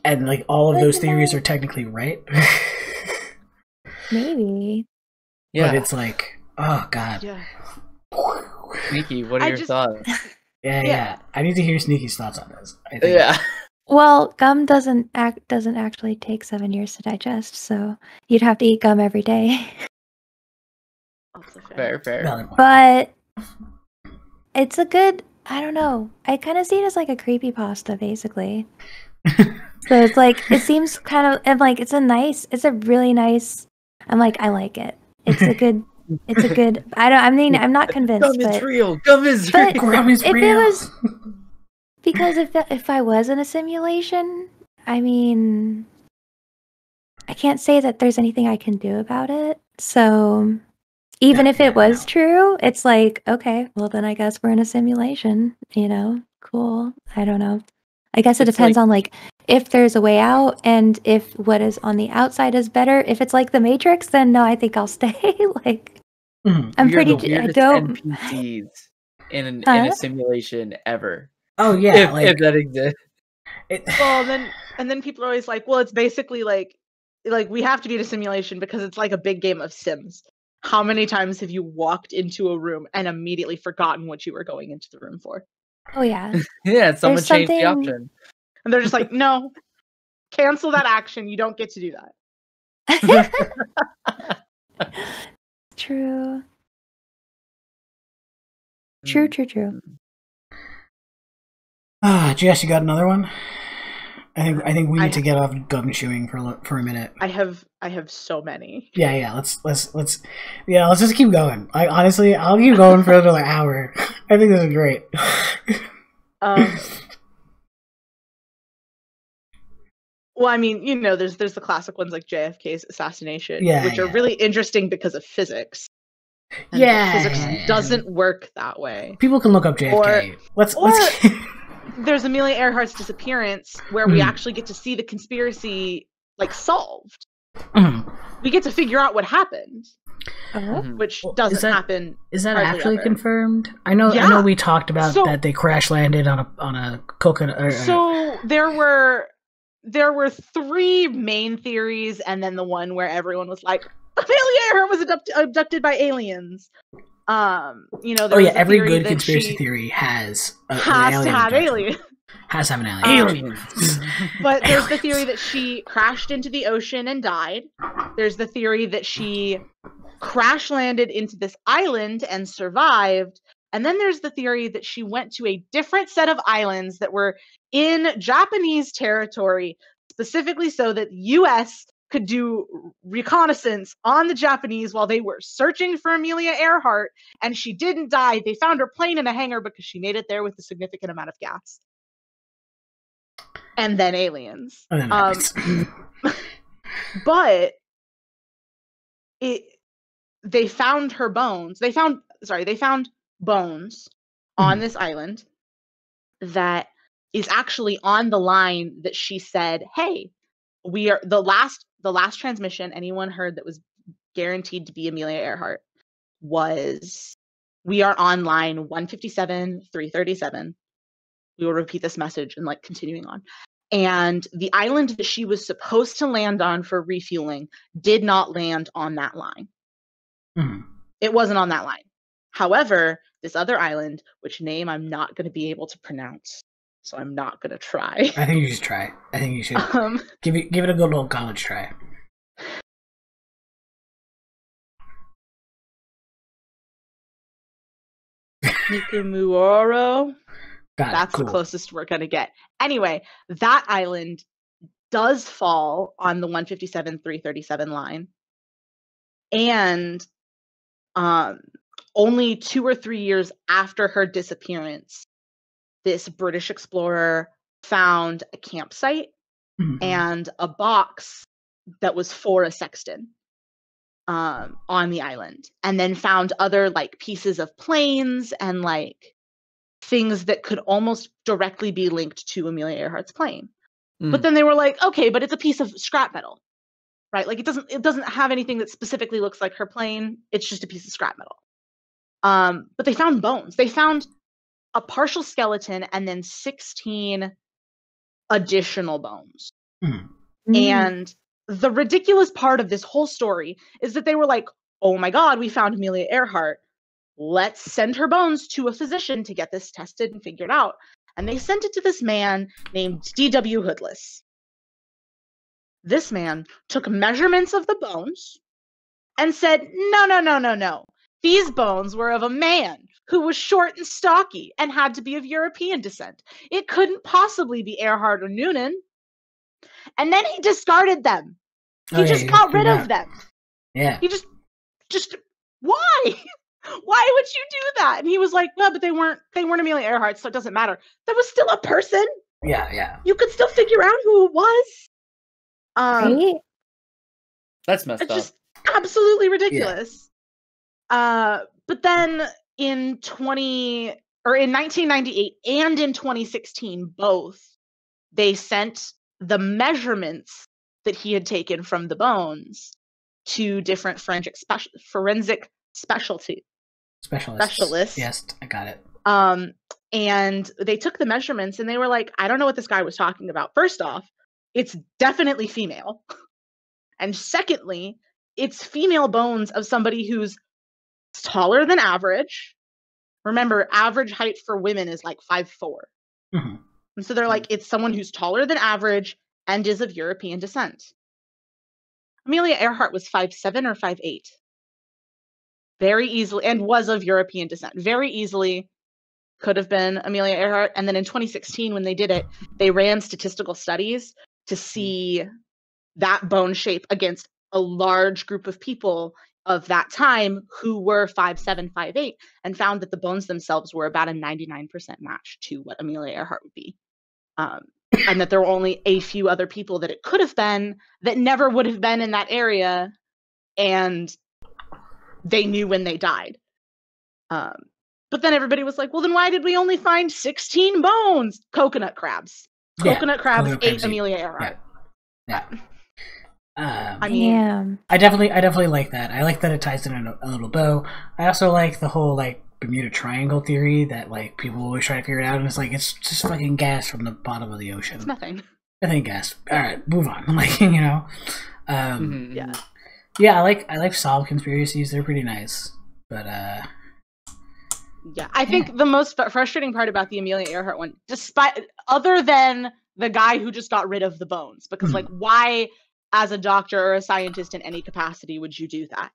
and like all of those theories are technically right. Maybe. Yeah. But it's like, oh god. Yeah. Nikki, what are your thoughts? Yeah. I need to hear Sneaky's thoughts on this. I think. Yeah. Well, gum doesn't actually take 7 years to digest, so you'd have to eat gum every day. Also Fair. Valid point. But it's a good. I don't know. I kind of see it as like a creepypasta, basically. So it's like it seems kind of and like it's a really nice. I'm like I like it. It's a good. It's a good. I'm not convinced. Gum but is real. Gum is but real. Gum is if real. it was because if I was in a simulation, I mean, I can't say that there's anything I can do about it. So even if it was true, it's like, okay, well then I guess we're in a simulation, Cool. I don't know. I guess it It's depends like- on like if there's a way out and if what is on the outside is better. If it's like the Matrix, then no, I think I'll stay. Like Mhm. I'm We are pretty the I weirdest don't NPCs in Huh? a simulation ever. Oh yeah, if that exists. Well, then people are always like, well, it's basically like we have to be in a simulation because it's like a big game of Sims. How many times have you walked into a room and immediately forgotten what you were going into the room for? Oh yeah. Yeah, someone There's changed the something- option. And they're just like, no, cancel that action. You don't get to do that. True. Mm. True. Jess, you got another one? I think we I need to get off gum chewing for a minute. I have so many. Yeah. Let's just keep going. Honestly, I'll keep going for another hour. I think this is great. Well, I mean, there's the classic ones like JFK's assassination, Yeah, which are yeah. really interesting because of physics. And Yeah. physics doesn't work that way. People can look up JFK. Let's There's Amelia Earhart's disappearance where we actually get to see the conspiracy like solved. Mhm. We get to figure out what happened, Mhm. which Well, doesn't is that- happen. Is that hardly actually ever. confirmed? I know Yeah. we talked about So- that they crash landed on a coconut. So there were three main theories, and then the one where everyone was like, Amelia Earhart was abducted by aliens. There oh yeah, was a every theory good that conspiracy she theory has an has to alien have abduction. aliens. Has to have an alien. Aliens. But there's the theory that she crashed into the ocean and died. There's the theory that she crash landed into this island and survived. And then there's the theory that she went to a different set of islands that were in Japanese territory, specifically so that US could do reconnaissance on the Japanese while they were searching for Amelia Earhart, and she didn't die. They found her plane in a hangar because she made it there with a significant amount of gas. And then aliens. And then aliens. But they found her bones. They found bones on this island that is actually on the line that she said, hey, we are the last transmission anyone heard that was guaranteed to be Amelia Earhart was, we are on line 157-337. We will repeat this message and like continuing on. And the island that she was supposed to land on for refueling did not land on that line. Mhm. It wasn't on that line. However, this other island, which name I'm not going to be able to pronounce, so I'm not going to try. I think you should try. I think you should give it a good old college try. Nikamuoro. Got it. That's Cool. the closest we're going to get. Anyway, that island does fall on the 157-337 line. And only 2 or 3 years after her disappearance, this British explorer found a campsite Mhm. and a box that was for a sexton on the island, and then found other like pieces of planes and like things that could almost directly be linked to Amelia Earhart's plane. But then they were like, okay, but it's a piece of scrap metal, right? Like it doesn't have anything that specifically looks like her plane. It's just a piece of scrap metal. But they found bones. They found a partial skeleton and then 16 additional bones. Mhm. And the ridiculous part of this whole story is that they were like, oh my God, we found Amelia Earhart. let's send her bones to a physician to get this tested and figured out. And they sent it to this man named D.W. Hoodless. This man took measurements of the bones and said, no. These bones were of a man who was short and stocky and had to be of European descent. It couldn't possibly be Earhart or Noonan. And then he discarded them. He just got rid of them. Yeah. He just why? Why would you do that? And he was like, no, but they weren't Amelia Earhart, so it doesn't matter. That was still a person. Yeah. You could still figure out who it was. Right? That's messed It's up. just absolutely ridiculous. But then in 1998 and in 2016, both, they sent the measurements that he had taken from the bones to different forensic specialists. Yes, I got it. And they took the measurements and they were like, I don't know what this guy was talking about. First off, it's definitely female. And secondly, it's female bones of somebody who's taller than average. Remember, average height for women is like 5'4". Mm-hmm. And so they're like, it's someone who's taller than average and is of European descent. Amelia Earhart was 5'7" or 5'8". Very easily, and was of European descent. Very easily could have been Amelia Earhart. And then in 2016, when they did it, they ran statistical studies to see that bone shape against a large group of people of that time who were 5'7", 5'8", and found that the bones themselves were about a 99% match to what Amelia Earhart would be. And that there were only a few other people that it could have been that never would have been in that area, and they knew when they died. But then everybody was like, well, then why did we only find 16 bones? Coconut crabs. Coconut crabs ate Amelia Earhart. Yeah. I mean, Damn. I definitely like that. I like that it ties in a little bow. I also like the whole like Bermuda Triangle theory that like people always try to figure it out, and it's like it's just fucking gas from the bottom of the ocean. It's nothing. I think gas. All right, move on. Like yeah. Yeah, I like solve conspiracies. They're pretty nice, but yeah. I think the most frustrating part about the Amelia Earhart one, despite other than the guy who just got rid of the bones, because like why, as a doctor or a scientist in any capacity, would you do that?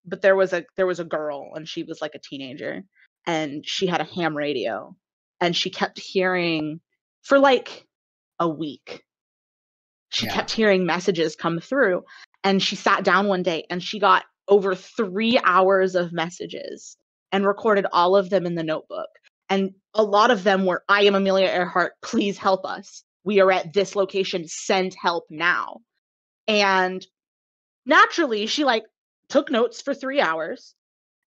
But there was a girl, and she was like a teenager, and she had a ham radio, and she kept hearing for like a week. She kept hearing messages come through, and she sat down one day and she got over 3 hours of messages and recorded all of them in the notebook. And a lot of them were, I am Amelia Earhart, please help us. We are at this location, send help now. And naturally, she like took notes for 3 hours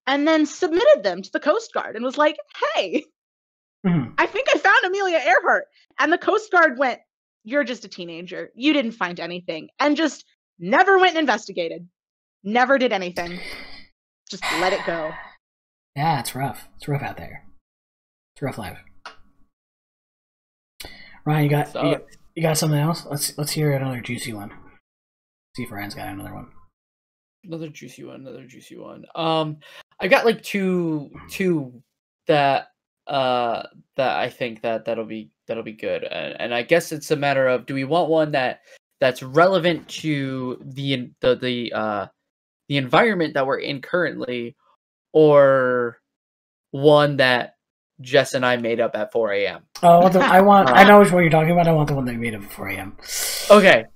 and then submitted them to the Coast Guard and was like, hey, I think I found Amelia Earhart. And the Coast Guard went, you're just a teenager. You didn't find anything. And just never went and investigated. Never did anything. Just let it go. Yeah, it's rough. It's rough out there. It's a rough life. Ryan, you got something else? Let's hear another juicy one. See if Ryan's got another one. Another juicy one. I got like two that I think that'll be good, and I guess it's a matter of, do we want one that's relevant to the environment that we're in currently, or one that Jess and I made up at 4 a.m. Oh, I know which one you're talking about. I want the one that you made up at 4 a.m. Okay,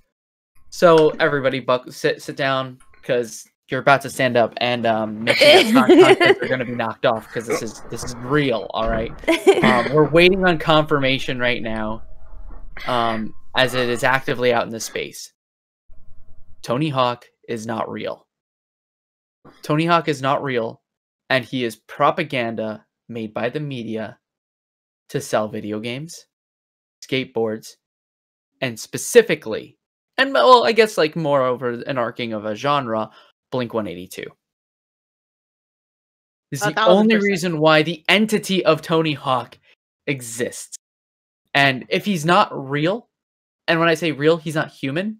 so everybody, sit down, because you're about to stand up, and make sure that's not content are going to be knocked off, because this is real. All right, we're waiting on confirmation right now, as it is actively out in the space. Tony Hawk is not real. Tony Hawk is not real, and he is propaganda made by the media to sell video games, skateboards, and specifically, and well, I guess like more over an arcing of a genre, Blink-182. This is the only reason why the entity of Tony Hawk exists. And if he's not real, and when I say real, he's not human,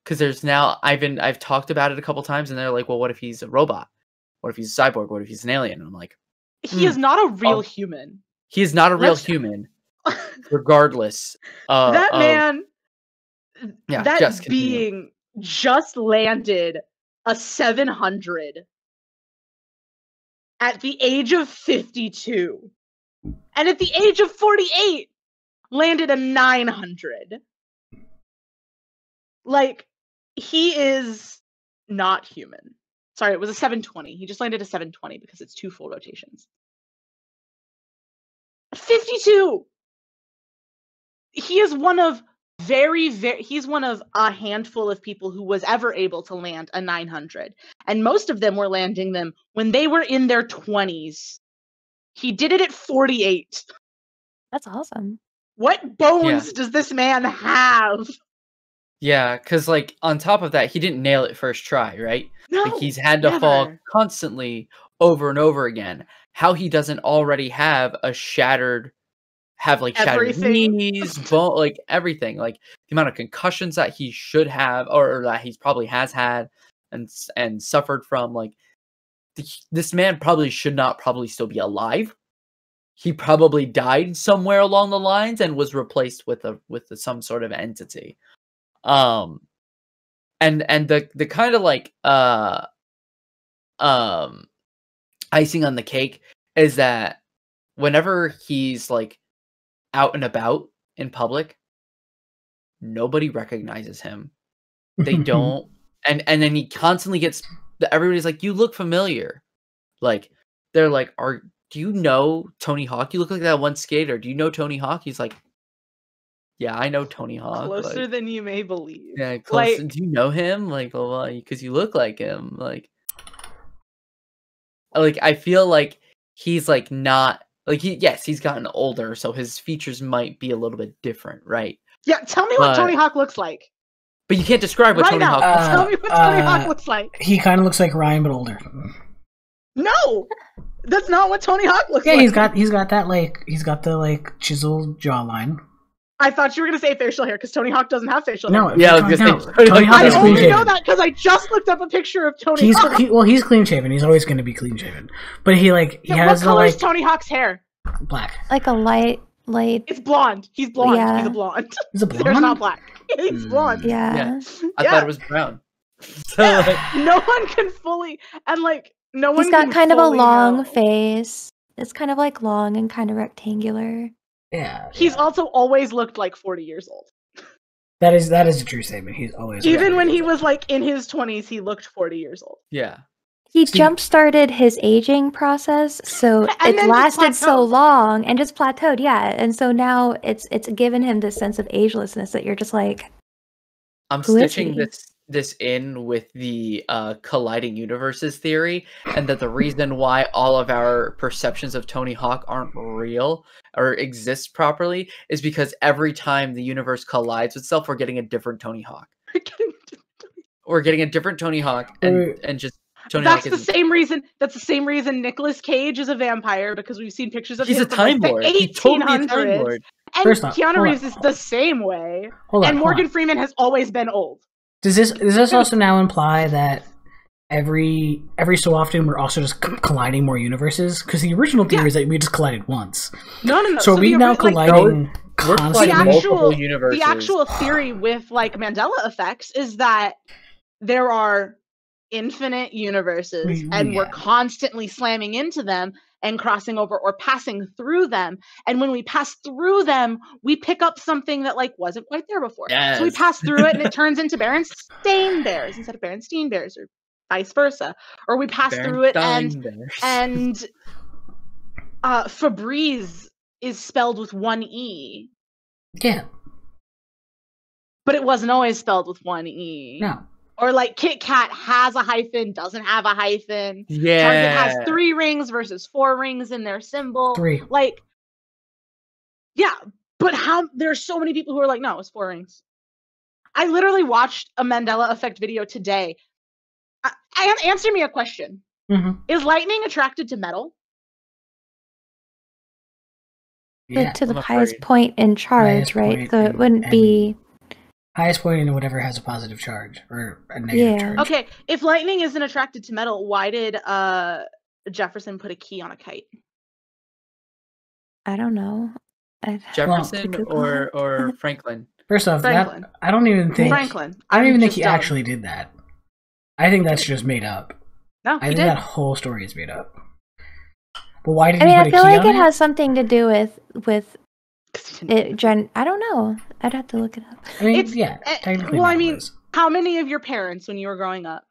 because there's now I've talked about it a couple times, and they're like, well, what if he's a robot? What if he's a cyborg? What if he's an alien? And I'm like, He is not a real human. he is not a real Let's- human, regardless. That man, Yeah, that just continue. being just landed a 700 at the age of 52. And at the age of 48, landed a 900. Like, he is not human. Sorry, it was a 720. He just landed a 720 because it's 2 full rotations. 52! He is one of he's one of a handful of people who was ever able to land a 900. And most of them were landing them when they were in their 20s. He did it at 48. That's awesome. What bones does this man have? Yeah, because like on top of that, he didn't nail it first try, right? No, like, he's had to fall never. constantly over and over again. How he doesn't already have a shattered Everything. knees, bone, like everything, like the amount of concussions that he should have, or that he's probably has had and suffered from. Like this man probably should not probably still be alive. He probably died somewhere along the lines and was replaced with some sort of entity. And the kind of like icing on the cake is that whenever he's like out and about in public, nobody recognizes him. They don't, and then he constantly gets, everybody's like, you look familiar. Like they're like, do you know Tony Hawk? You look like that one skater. Do you know Tony Hawk? He's like, yeah, I know Tony Hawk. Closer like, than you may believe. yeah, close. Like, Do you know him? Like, well, because you look like him. Like I feel like he's like not like he's gotten older, so his features might be a little bit different, right? yeah, tell me what Tony Hawk looks like. But you can't describe what Right Tony now, Hawk looks tell me what Tony Hawk looks like. He kind of looks like Ryan, but older. No, that's not what Tony Hawk looks Yeah, like. he's got that he's got the like chiseled jawline. I thought you were gonna say facial hair because Tony Hawk doesn't have facial hair. No, Yeah, I was gonna say, Tony Hawk I is clean only know shaven. that because I just looked up a picture of Tony Hawk. He's clean shaven. He's always going to be clean shaven. But he like he Yeah, has what the color is like Tony Hawk's hair? black. Like a light. It's blonde. He's blonde. Yeah. He's a blonde. He's a There's blonde. not black. He's blonde. Yeah. I thought it was brown. So, Yeah. like, No one can fully and like no one. He's got can kind of a fully long know. face. It's kind of like long and kind of rectangular. Yeah, He's also always looked like 40 years old. that is a true statement. He's always Even when he was like in his 20s, he looked 40 years old. yeah. He jump-started his aging process, so And it then lasted so plateaued. long and just plateaued, yeah. And so now it's given him this sense of agelessness that you're just like, I'm Who is stitching he? this in with the colliding universes theory, and that the reason why all of our perceptions of Tony Hawk aren't real or exist properly is because every time the universe collides with itself, we're getting a different Tony Hawk. We're getting a different Tony Hawk, and just Tony That's Hawk the is same reason. That's the same reason Nicolas Cage is a vampire because we've seen pictures of he's him a from time like, lord. the He's totally a time 1800s. lord. And First off, Keanu hold Reeves on. is the same way. Hold on, And hold Morgan on. Freeman has always been old. Does this also now imply that every so often we're also just colliding more universes? Because the original theory is that we just collided once. No. So are we the now ori- like, colliding we're constantly? colliding multiple universes. The actual theory with like Mandela effects is that there are infinite universes and we're constantly slamming into them and crossing over or passing through them. And when we pass through them, we pick up something that like wasn't quite there before. So we Yes. pass through it and it turns into Berenstain Bears instead of Berenstein Bears or vice versa. Or we pass through it Berenstain Bears. and Febreze is spelled with one E. Yeah. But it wasn't always spelled with one E. No. Or like Kit Kat has a hyphen, doesn't have a hyphen. Yeah. Target has 3 rings versus 4 rings in their symbol. 3. Like, yeah, but there's so many people who are like, no, it's 4 rings. I literally watched a Mandela effect video today. Answer me a question. Mm-hmm. Is lightning attracted to metal? Yeah. to the I'm highest afraid. point in charge, Highest right? point So it and- wouldn't and- be Highest point in whatever has a positive charge or a negative charge. Okay, if lightning isn't attracted to metal, why did Jefferson put a key on a kite? I don't know. Jefferson or Franklin? First off, Franklin. that I don't even think Franklin. I don't I'm even think just he dumb. actually did that. I think that's just made up. No, I he think did. that whole story is made up. But why did I he mean, put I a feel key like on it has something to do with it. I don't know. I'd have to look it up. I mean, It's- yeah, technically. Well, I metal mean, is. how many of your parents, when you were growing up,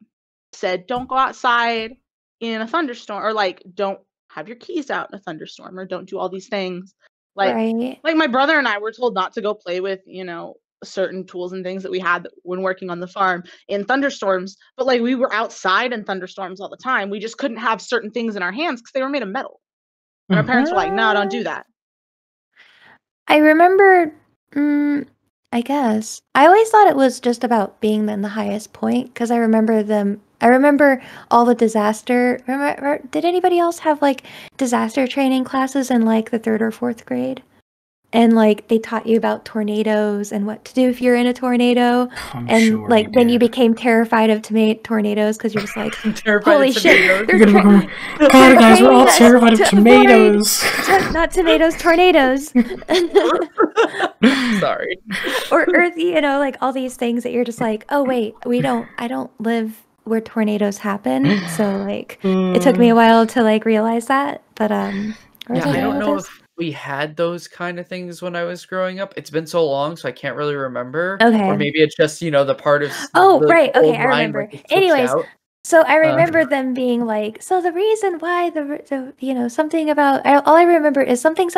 said don't go outside in a thunderstorm, or like don't have your keys out in a thunderstorm, or don't do all these things? Like, Right. like my brother and I were told not to go play with, certain tools and things that we had when working on the farm in thunderstorms. But like we were outside in thunderstorms all the time. We just couldn't have certain things in our hands because they were made of metal. And our parents were like, "No, don't do that." I remember, I guess. I always thought it was just about being in the highest point because I remember all the disaster. Did anybody else have like disaster training classes in like the 3rd or 4th grade? And like they taught you about tornadoes and what to do if you're in a tornado. And sure like we then you became terrified of tornadoes because you're just like, Terrified holy of shit, tomatoes. they're You're gonna go, God, guys, we're all terrified of tomatoes. not tomatoes, tornadoes. Sorry. Or like all these things that you're just like, oh wait, I don't live where tornadoes happen. So like it took me a while to like realize that. But Yeah, I don't know if we had those kind of things when I was growing up. It's been so long, so I can't really remember. Okay. Or maybe it's just, the part of Oh, the right. old Okay, I mind remember. where it flips Anyways, out. so I remember them being like, so the reason why the something about all I remember is something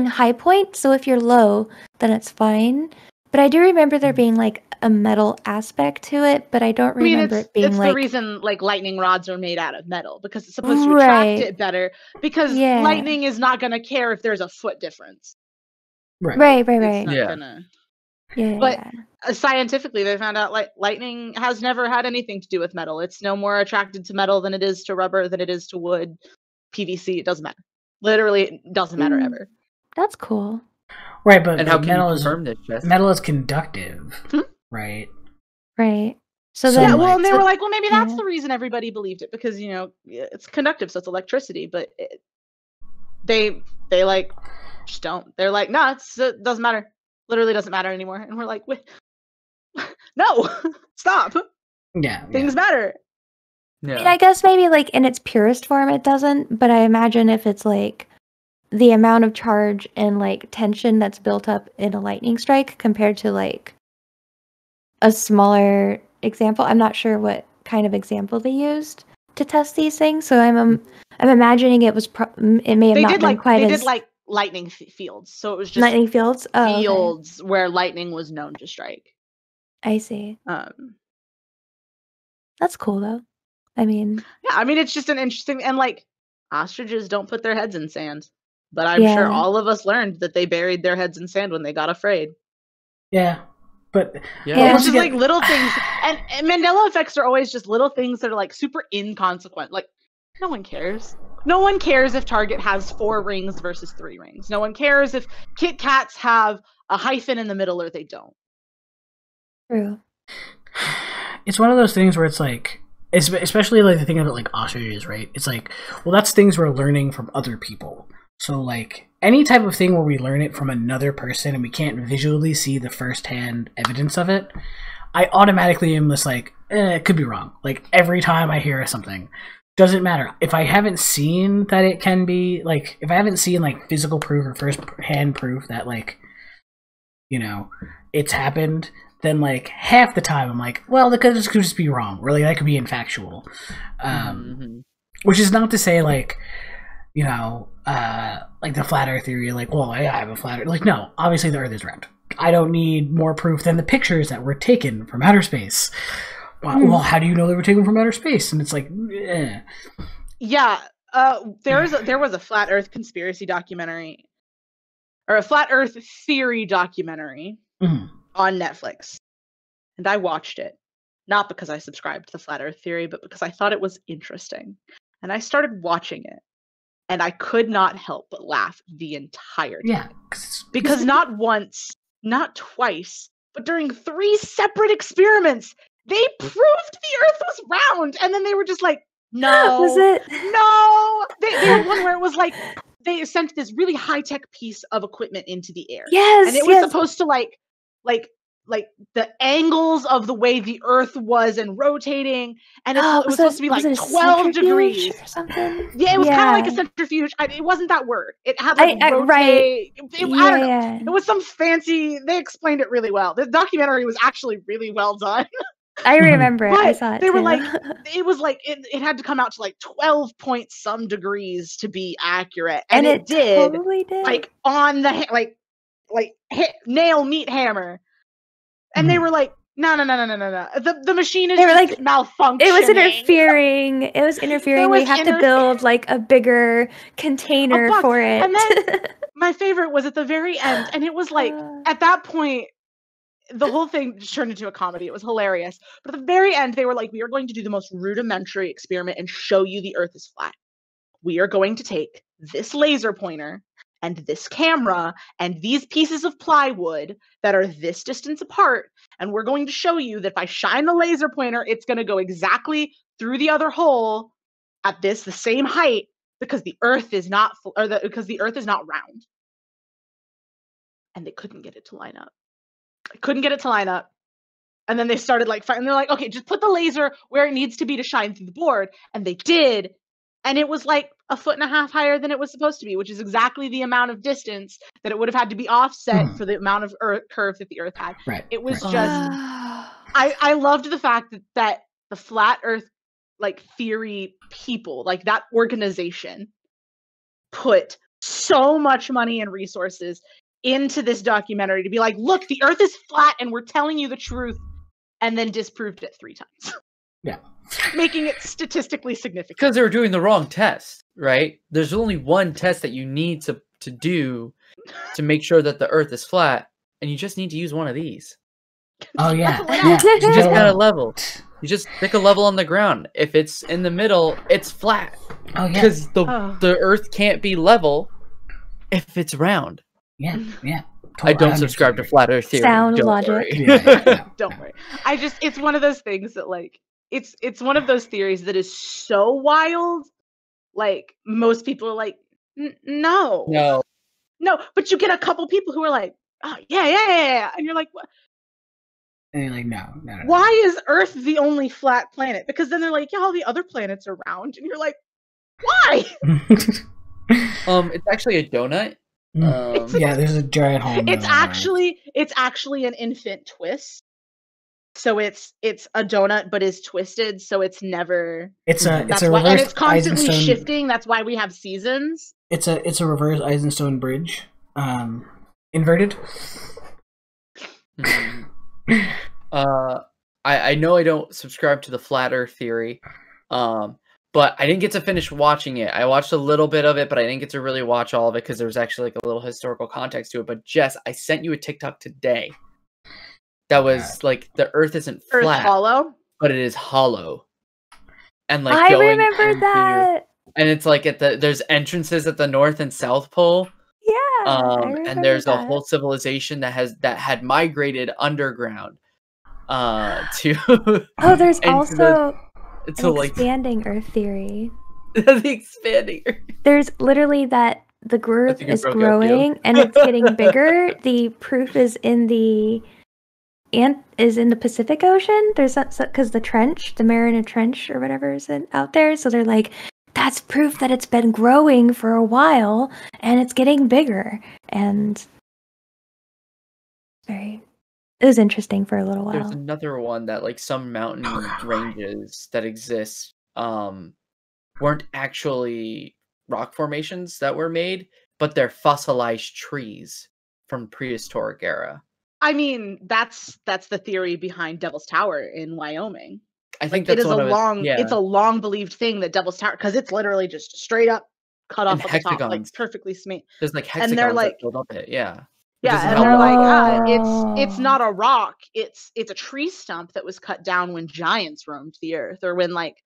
high point. So if you're low, then it's fine. But I do remember there being like a metal aspect to it, but I don't remember it being it's like the reason like lightning rods are made out of metal because it's supposed to attract Right. it better. Because Yeah. lightning is not going to care if there's a foot difference. Right. It's not Yeah. gonna. Yeah. But scientifically, they found out like lightning has never had anything to do with metal. It's no more attracted to metal than it is to rubber, than it is to wood, PVC. It doesn't matter. Literally, it doesn't matter ever. That's cool. Right, but And how can metal you is confirm this, Jess? metal is conductive, right? Right. So So, then Yeah, well, and they so- were like, well, maybe that's yeah. the reason everybody believed it because it's conductive, so it's electricity. But they like just don't. They're like, no, it doesn't matter. Literally doesn't matter anymore. And we're like, wait, no, stop. Yeah. Things matter. Yeah. And I guess maybe like in its purest form it doesn't, but I imagine if it's like the amount of charge and like tension that's built up in a lightning strike compared to like a smaller example. I'm not sure what kind of example they used to test these things, so I'm imagining it was it may have They not did been like quite they as did like lightning fields, so it was just lightning fields. Oh, okay. fields where lightning was known to strike. I see. Um, That's cool though. I mean, yeah, I mean it's just an interesting and like ostriches don't put their heads in sand, but I'm sure Yeah. all of us learned that they buried their heads in sand when they got afraid. Yeah, but Yeah. It's just like little things, and Mandela effects are always just little things that are like super inconsequent. Like no one cares. No one cares if Target has 4 rings versus 3 rings. No one cares if Kit Kats have a hyphen in the middle or they don't. true. it's one of those things where it's like, especially like the thing about like ostriches, right? It's like, well, that's things we're learning from other people. So like any type of thing where we learn it from another person and we can't visually see the firsthand evidence of it, I automatically am just like, it could be wrong. Like every time I hear something, doesn't matter. If I haven't seen that it can be like, if I haven't seen like physical proof or first-hand proof that like, it's happened, then like half the time I'm like, well, that could just be wrong, or like that could be infactual. Which is not to say like, like the flat Earth theory, like, well, I have a flat Earth. Like, no, obviously the Earth is round. I don't need more proof than the pictures that were taken from outer space. Well, how do you know they were taken from outer space? And it's like, eh. Yeah, there was a flat Earth conspiracy documentary, or a flat Earth theory documentary on Netflix, and I watched it not because I subscribed to the flat Earth theory, but because I thought it was interesting, and I started watching it, and I could not help but laugh the entire time. Yeah, because not once, not twice, but during 3 separate experiments, they proved the Earth was round, and then they were just like, no, Was it? no. They had one where it was like they sent this really high-tech piece of equipment into the air, Yes, and it was yes. supposed to like the angles of the way the Earth was and rotating, and it was supposed to be like was it a 12 centrifuge degrees or something. Yeah, it was kind of like a centrifuge. It wasn't that word. It had like right. rotate. I don't know. Yeah. It was some fancy. They explained it really well. The documentary was actually really well done. I remember it. I But saw it they too. were like, it was like it had to come out to like 12 point some degrees to be accurate, and it did. Totally did. Like on the nail meat hammer, and they were like, no. The machine is They were just like, malfunctioning. it was interfering. It was interfering. We have to build like a bigger container box. for it. And then my favorite was at the very end, and it was like at that point, the whole thing just turned into a comedy. It was hilarious. But at the very end, they were like, we are going to do the most rudimentary experiment and show you the Earth is flat. We are going to take this laser pointer and this camera and these pieces of plywood that are this distance apart, and we're going to show you that if I shine the laser pointer, it's going to go exactly through the other hole at the same height, because the Earth is not because the Earth is not round. And they couldn't get it to line up. And then they started like fighting. They're like, okay, just put the laser where it needs to be to shine through the board. And they did. And it was like 1.5 feet higher than it was supposed to be, which is exactly the amount of distance that it would have had to be offset for the amount of curve that the Earth had. Right. It was just, I loved the fact that the flat Earth like theory people, like that organization, put so much money and resources into this documentary to be like, look, the Earth is flat and we're telling you the truth, and then disproved it 3 times. Yeah. Making it statistically significant. Because they were doing the wrong test, right? There's only one test that you need to do to make sure that the Earth is flat, and you just need to use one of these. Oh yeah. You just got a level. You just pick a level on the ground. If it's in the middle, it's flat. Oh yeah. Because the Earth can't be level if it's round. Yeah. I don't subscribe to flat Earth theory. Sound Don't logic. worry. Yeah. Don't worry. It's one of those things that like it's one of those theories that is so wild. Like most people are like, no. But you get a couple people who are like, oh yeah, and you're like, what? And you're like, no. Why is Earth the only flat planet? Because then they're like, yeah, all the other planets are round, and you're like, why? It's actually a donut. Yeah, there's a giant hole. It's actually an infant twist. So it's a donut, but is twisted, so it's never. It's a reverse, and it's constantly Eisenstone, shifting. That's why we have seasons. It's a reverse Eisenstone bridge, inverted. I know I don't subscribe to the flat Earth theory, but I didn't get to finish watching it. I watched a little bit of it, but I didn't get to really watch all of it because there was actually like a little historical context to it. But Jess, I sent you a TikTok today that was like the Earth isn't flat, hollow, but it is hollow. And like I remember that. And it's like there's entrances at the North and South Pole. Yeah. And there's a whole civilization that had migrated underground. To there's also an expanding Earth theory. The expanding Earth. There's literally that the Earth is growing and it's getting bigger. The proof is in the Pacific Ocean. There's because the Mariana Trench or whatever is out there. So they're like, that's proof that it's been growing for a while and it's getting bigger. And it was interesting for a little while. There's another one that like some mountain ranges that exist weren't actually rock formations that were made, but they're fossilized trees from prehistoric era. I mean, that's the theory behind Devil's Tower in Wyoming. I think like, that's it's a long believed thing that Devil's Tower, because it's literally just straight up cut off at the top, like perfectly smooth. There's like hexagons and they're like, that build up it, yeah. Yeah, and they're like, it's not a rock, it's a tree stump that was cut down when giants roamed the earth, or when like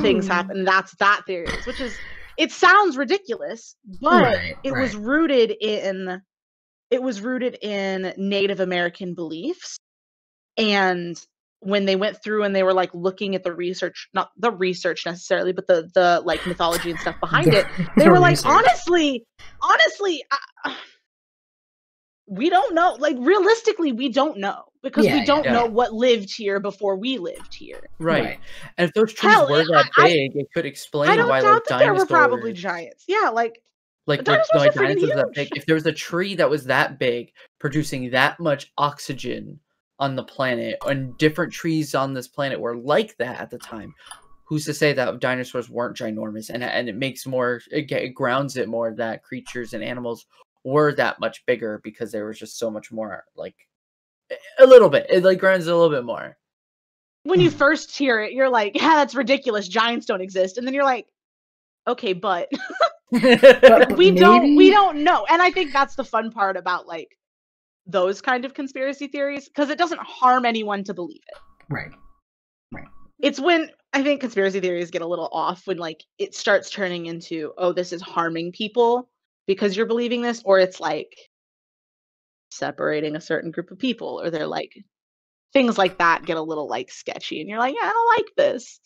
things happen. That's that theory, which is, it sounds ridiculous, but it was rooted in Native American beliefs And when they went through and they were like looking at the research, not the research necessarily, but the like mythology and stuff behind it, they were like, honestly, we don't know. Like realistically, we don't know because we don't know what lived here before we lived here. Right. And if those trees were that big, it could explain I don't why doubt like that dinosaurs. there were probably giants. Yeah, like dinosaurs are freaking that big. If there was a tree that was that big, producing that much oxygen on the planet, and different trees on this planet were like that at the time, who's to say that dinosaurs weren't ginormous? And it makes more, it grounds it more that creatures and animals were that much bigger because there was just so much more, like a little bit. It like grounds it a little bit more. When you first hear it, you're like, yeah, that's ridiculous. Giants don't exist. And then you're like, okay, but we don't know. And I think that's the fun part about like those kind of conspiracy theories, because it doesn't harm anyone to believe it. Right. It's when I think conspiracy theories get a little off when like it starts turning into, oh, this is harming people because you're believing this, or it's like separating a certain group of people, or they're like things like that get a little like sketchy, and you're like, yeah, I don't like this.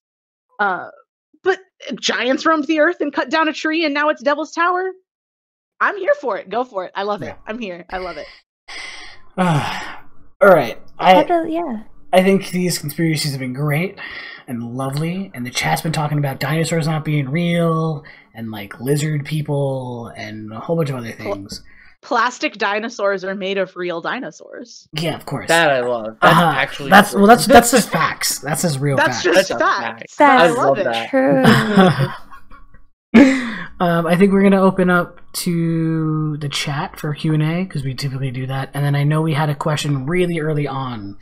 But giants roamed the earth and cut down a tree, and now it's Devil's Tower. I'm here for it. Go for it. I love it. I'm here. I love it. All right. I think these conspiracies have been great and lovely, and the chat's been talking about dinosaurs not being real, and like lizard people, and a whole bunch of other things. Plastic dinosaurs are made of real dinosaurs. Yeah, of course. That I love. That's actually that's just facts. That's just real facts. That's just facts. I love it. That. True. I think we're gonna open up to the chat for Q&A because we typically do that, and then I know we had a question really early on.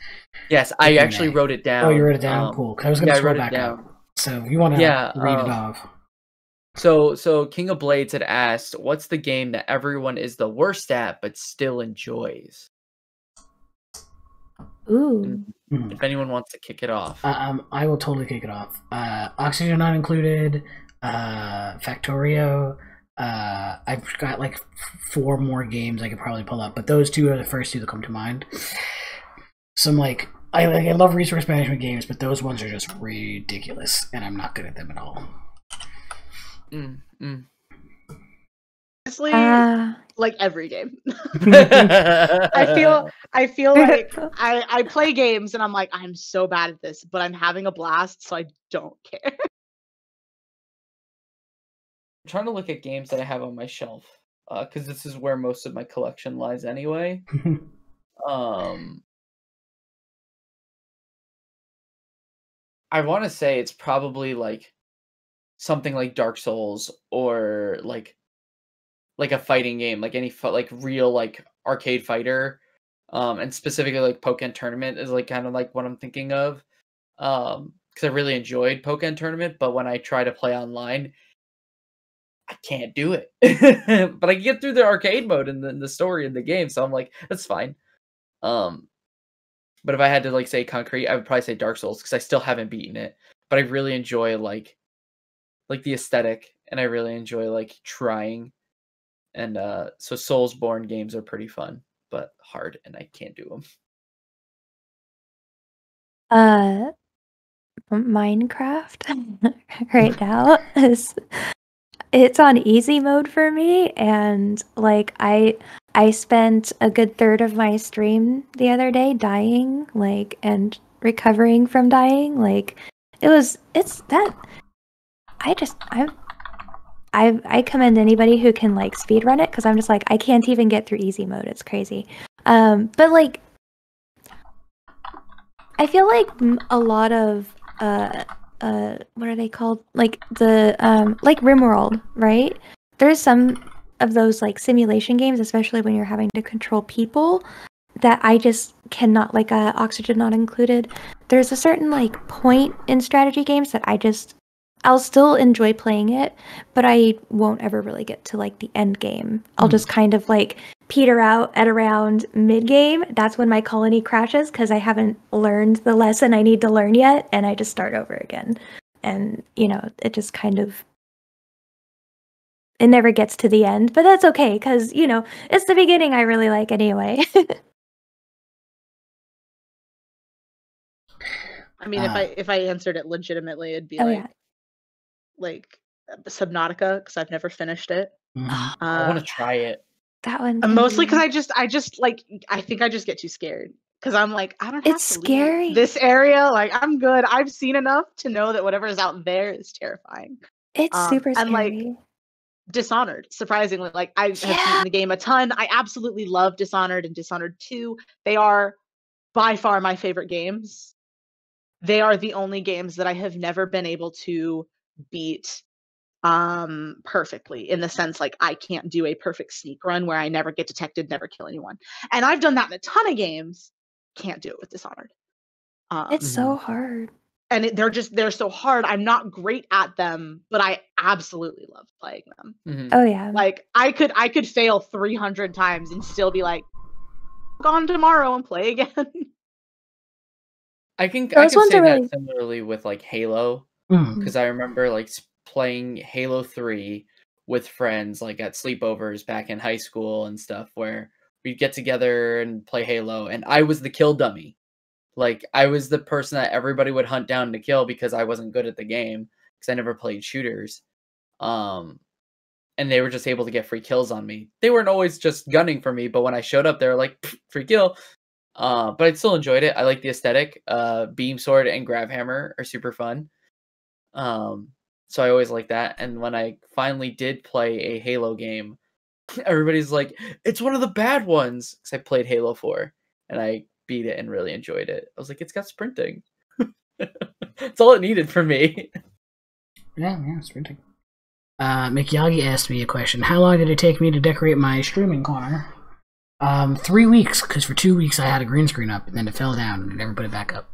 Yes, I actually wrote it down. Oh, you wrote it down. Cool. Because I was gonna scroll back up. So you want to read it off? So King of Blades had asked, "What's the game that everyone is the worst at but still enjoys?" Ooh. If anyone wants to kick it off, I will totally kick it off. Oxygen Not Included. Factorio. I've got like 4 more games I could probably pull up, but those 2 are the first 2 that come to mind. Some like I love resource management games, but those ones are just ridiculous, and I'm not good at them at all. Honestly, like every game. I feel like I play games and I'm like, I'm so bad at this, but I'm having a blast, so I don't care. I'm trying to look at games that I have on my shelf, because this is where most of my collection lies anyway. I want to say it's probably like something like Dark Souls, or like a fighting game, like any like real like arcade fighter, and specifically like Pokken Tournament is like kind of like what I'm thinking of, because I really enjoyed Pokken Tournament, but when I try to play online, I can't do it. But I can get through the arcade mode and the story in the game, so I'm like, that's fine. But if I had to like say concrete, I would probably say Dark Souls, because I still haven't beaten it. But I really enjoy like the aesthetic, and I really enjoy like trying. And so Soulsborne games are pretty fun, but hard, and I can't do them. Minecraft right now it's on easy mode for me, and like I spent a good third of my stream the other day dying, like, and recovering from dying. Like I commend anybody who can like speed run it, because I'm just like, I can't even get through easy mode. It's crazy. But like I feel like a lot of what are they called? Like the like RimWorld, right? There's some of those like simulation games, especially when you're having to control people, that I just cannot, like Oxygen Not Included. There's a certain like point in strategy games that I'll still enjoy playing it, but I won't ever really get to like the end game. I'll just kind of like peter out at around mid game. That's when my colony crashes, because I haven't learned the lesson I need to learn yet, and I just start over again. And you know, it just kind of, it never gets to the end, but that's okay, because you know, it's the beginning I really like anyway. I mean, if I answered it legitimately, it'd be Oh, like yeah. like Subnautica, because I've never finished it. I want to try it. That one. Mostly because I just like I think I just get too scared because I'm like I don't have It's to leave scary. this area. Like I'm good. I've seen enough to know that whatever is out there is terrifying. It's super and like scary. Dishonored, surprisingly, like I have beaten the game a ton. I absolutely love Dishonored and Dishonored 2. They are by far my favorite games. They are the only games that I have never been able to beat perfectly, in the sense like I can't do a perfect sneak run where I never get detected, never kill anyone. And I've done that in a ton of games. Can't do it with Dishonored. It's so hard. And they're so hard. I'm not great at them, but I absolutely love playing them. Oh yeah. Like I could fail 300 times and still be like, on tomorrow and play again. I can Those ones say are that really- similarly with like Halo, Mhm. because I remember like playing Halo 3 with friends like at sleepovers back in high school and stuff, where we'd get together and play Halo, and I was the kill dummy. Like I was the person that everybody would hunt down to kill because I wasn't good at the game because I never played shooters. And they were just able to get free kills on me. They weren't always just gunning for me, but when I showed up, they were like, free kill. But I still enjoyed it. I like the aesthetic. Beam sword and grab hammer are super fun. So I always like that. And when I finally did play a Halo game, everybody's like, it's one of the bad ones. Because I played Halo 4 and I beat it and really enjoyed it. I was like, it's got sprinting. That's all it needed for me. Yeah, sprinting. Mikyagi asked me a question. How long did it take me to decorate my streaming corner? 3 weeks, because for 2 weeks I had a green screen up, and then it fell down, and I never put it back up.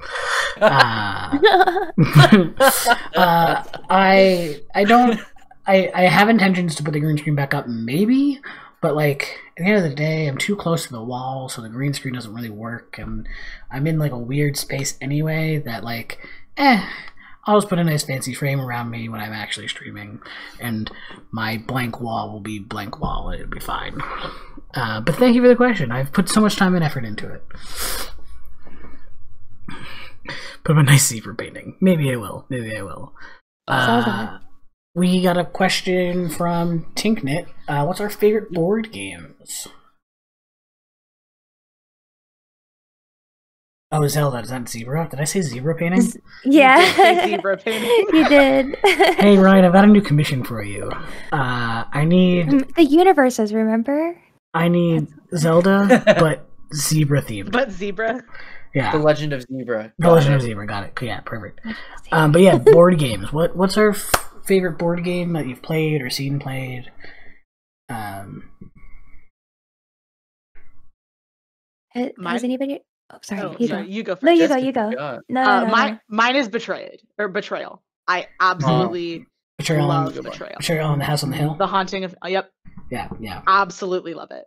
I have intentions to put the green screen back up, maybe, but like at the end of the day, I'm too close to the wall, so the green screen doesn't really work, and I'm in like a weird space anyway that like, I'll just put a nice fancy frame around me when I'm actually streaming, and my blank wall will be blank wall, and it'll be fine. But thank you for the question. I've put so much time and effort into it. Put up a nice zebra painting. Maybe I will. We got a question from Tinknit. What's our favorite board games? Oh, Zelda. Is that zebra? Did I say zebra painting? Yeah. You did say zebra painting. You did. Hey, Ryan, I've got a new commission for you. I need... The universes, remember? I need Zelda, but zebra themed. But zebra? Yeah. The Legend of Zebra. The Legend of Zebra, got it. Yeah, perfect. But yeah, board games. What's our favorite board game that you've played or seen played? Has anybody... Oh, sorry. You go. You go first. No, you go. No. Mine is Betrayal. I absolutely love Betrayal. Betrayal on the House on the Hill? The Haunting of... Yep. Yeah. Absolutely love it.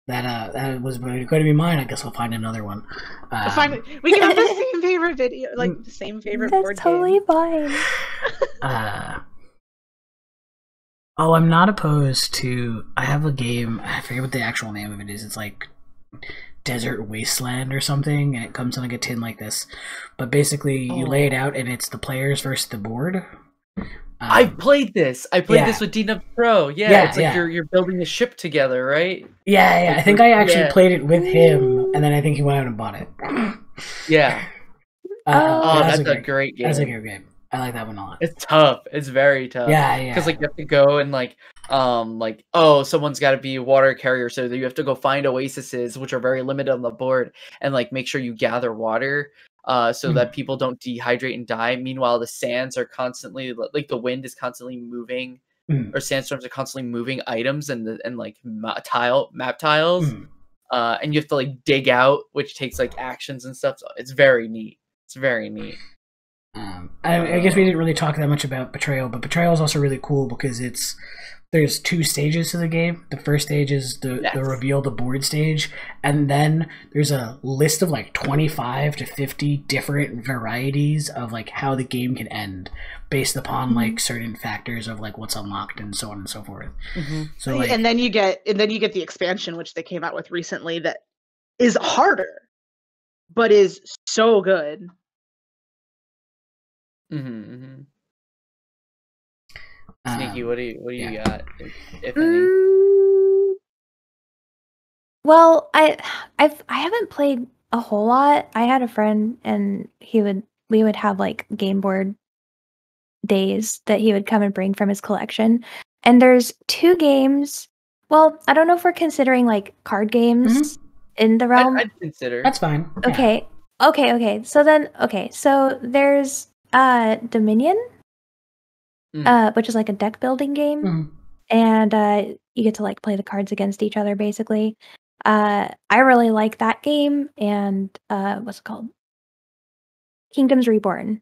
That was going to be mine. I guess I'll find another one. We can have the same favorite video, like the same favorite board That's totally game. fine. I'm not opposed to... I have a game, I forget what the actual name of it is. It's like Desert Wasteland or something, and it comes in like a tin like this. But basically, you lay it out, and it's the players versus the board. I played this. I played this with DNub Pro. Yeah, it's like you're building a ship together, right? Yeah. I think I actually played it with him, and then I think he went out and bought it. Yeah. That's a great game. That's a good game. I like that one a lot. It's tough. It's very tough. Yeah. Because like you have to go and someone's got to be a water carrier, so you have to go find oases, which are very limited on the board, and like make sure you gather water. So that people don't dehydrate and die. Meanwhile, the sands are constantly, like the wind is constantly moving, or sandstorms are constantly moving items and map tiles, and you have to like dig out, which takes like actions and stuff. So it's very neat. I guess we didn't really talk that much about Betrayal, but Betrayal is also really cool because there's 2 stages to the game. The first stage is the reveal the board stage, and then there's a list of like 25 to 50 different varieties of like how the game can end based upon like certain factors of like what's unlocked and so on and so forth. So like, and then you get the expansion, which they came out with recently, that is harder but is so good. Mm-hmm. Sneaky, what do you yeah. got, if any? Well, I haven't played a whole lot. I had a friend, and we would have like game board days that he would come and bring from his collection. And there's 2 games. Well, I don't know if we're considering like card games in the realm. I'd consider. That's fine. Yeah. Okay. So there's Dominion, which is like a deck building game. And you get to like play the cards against each other basically. I really like that game, and what's it called? Kingdoms Reborn.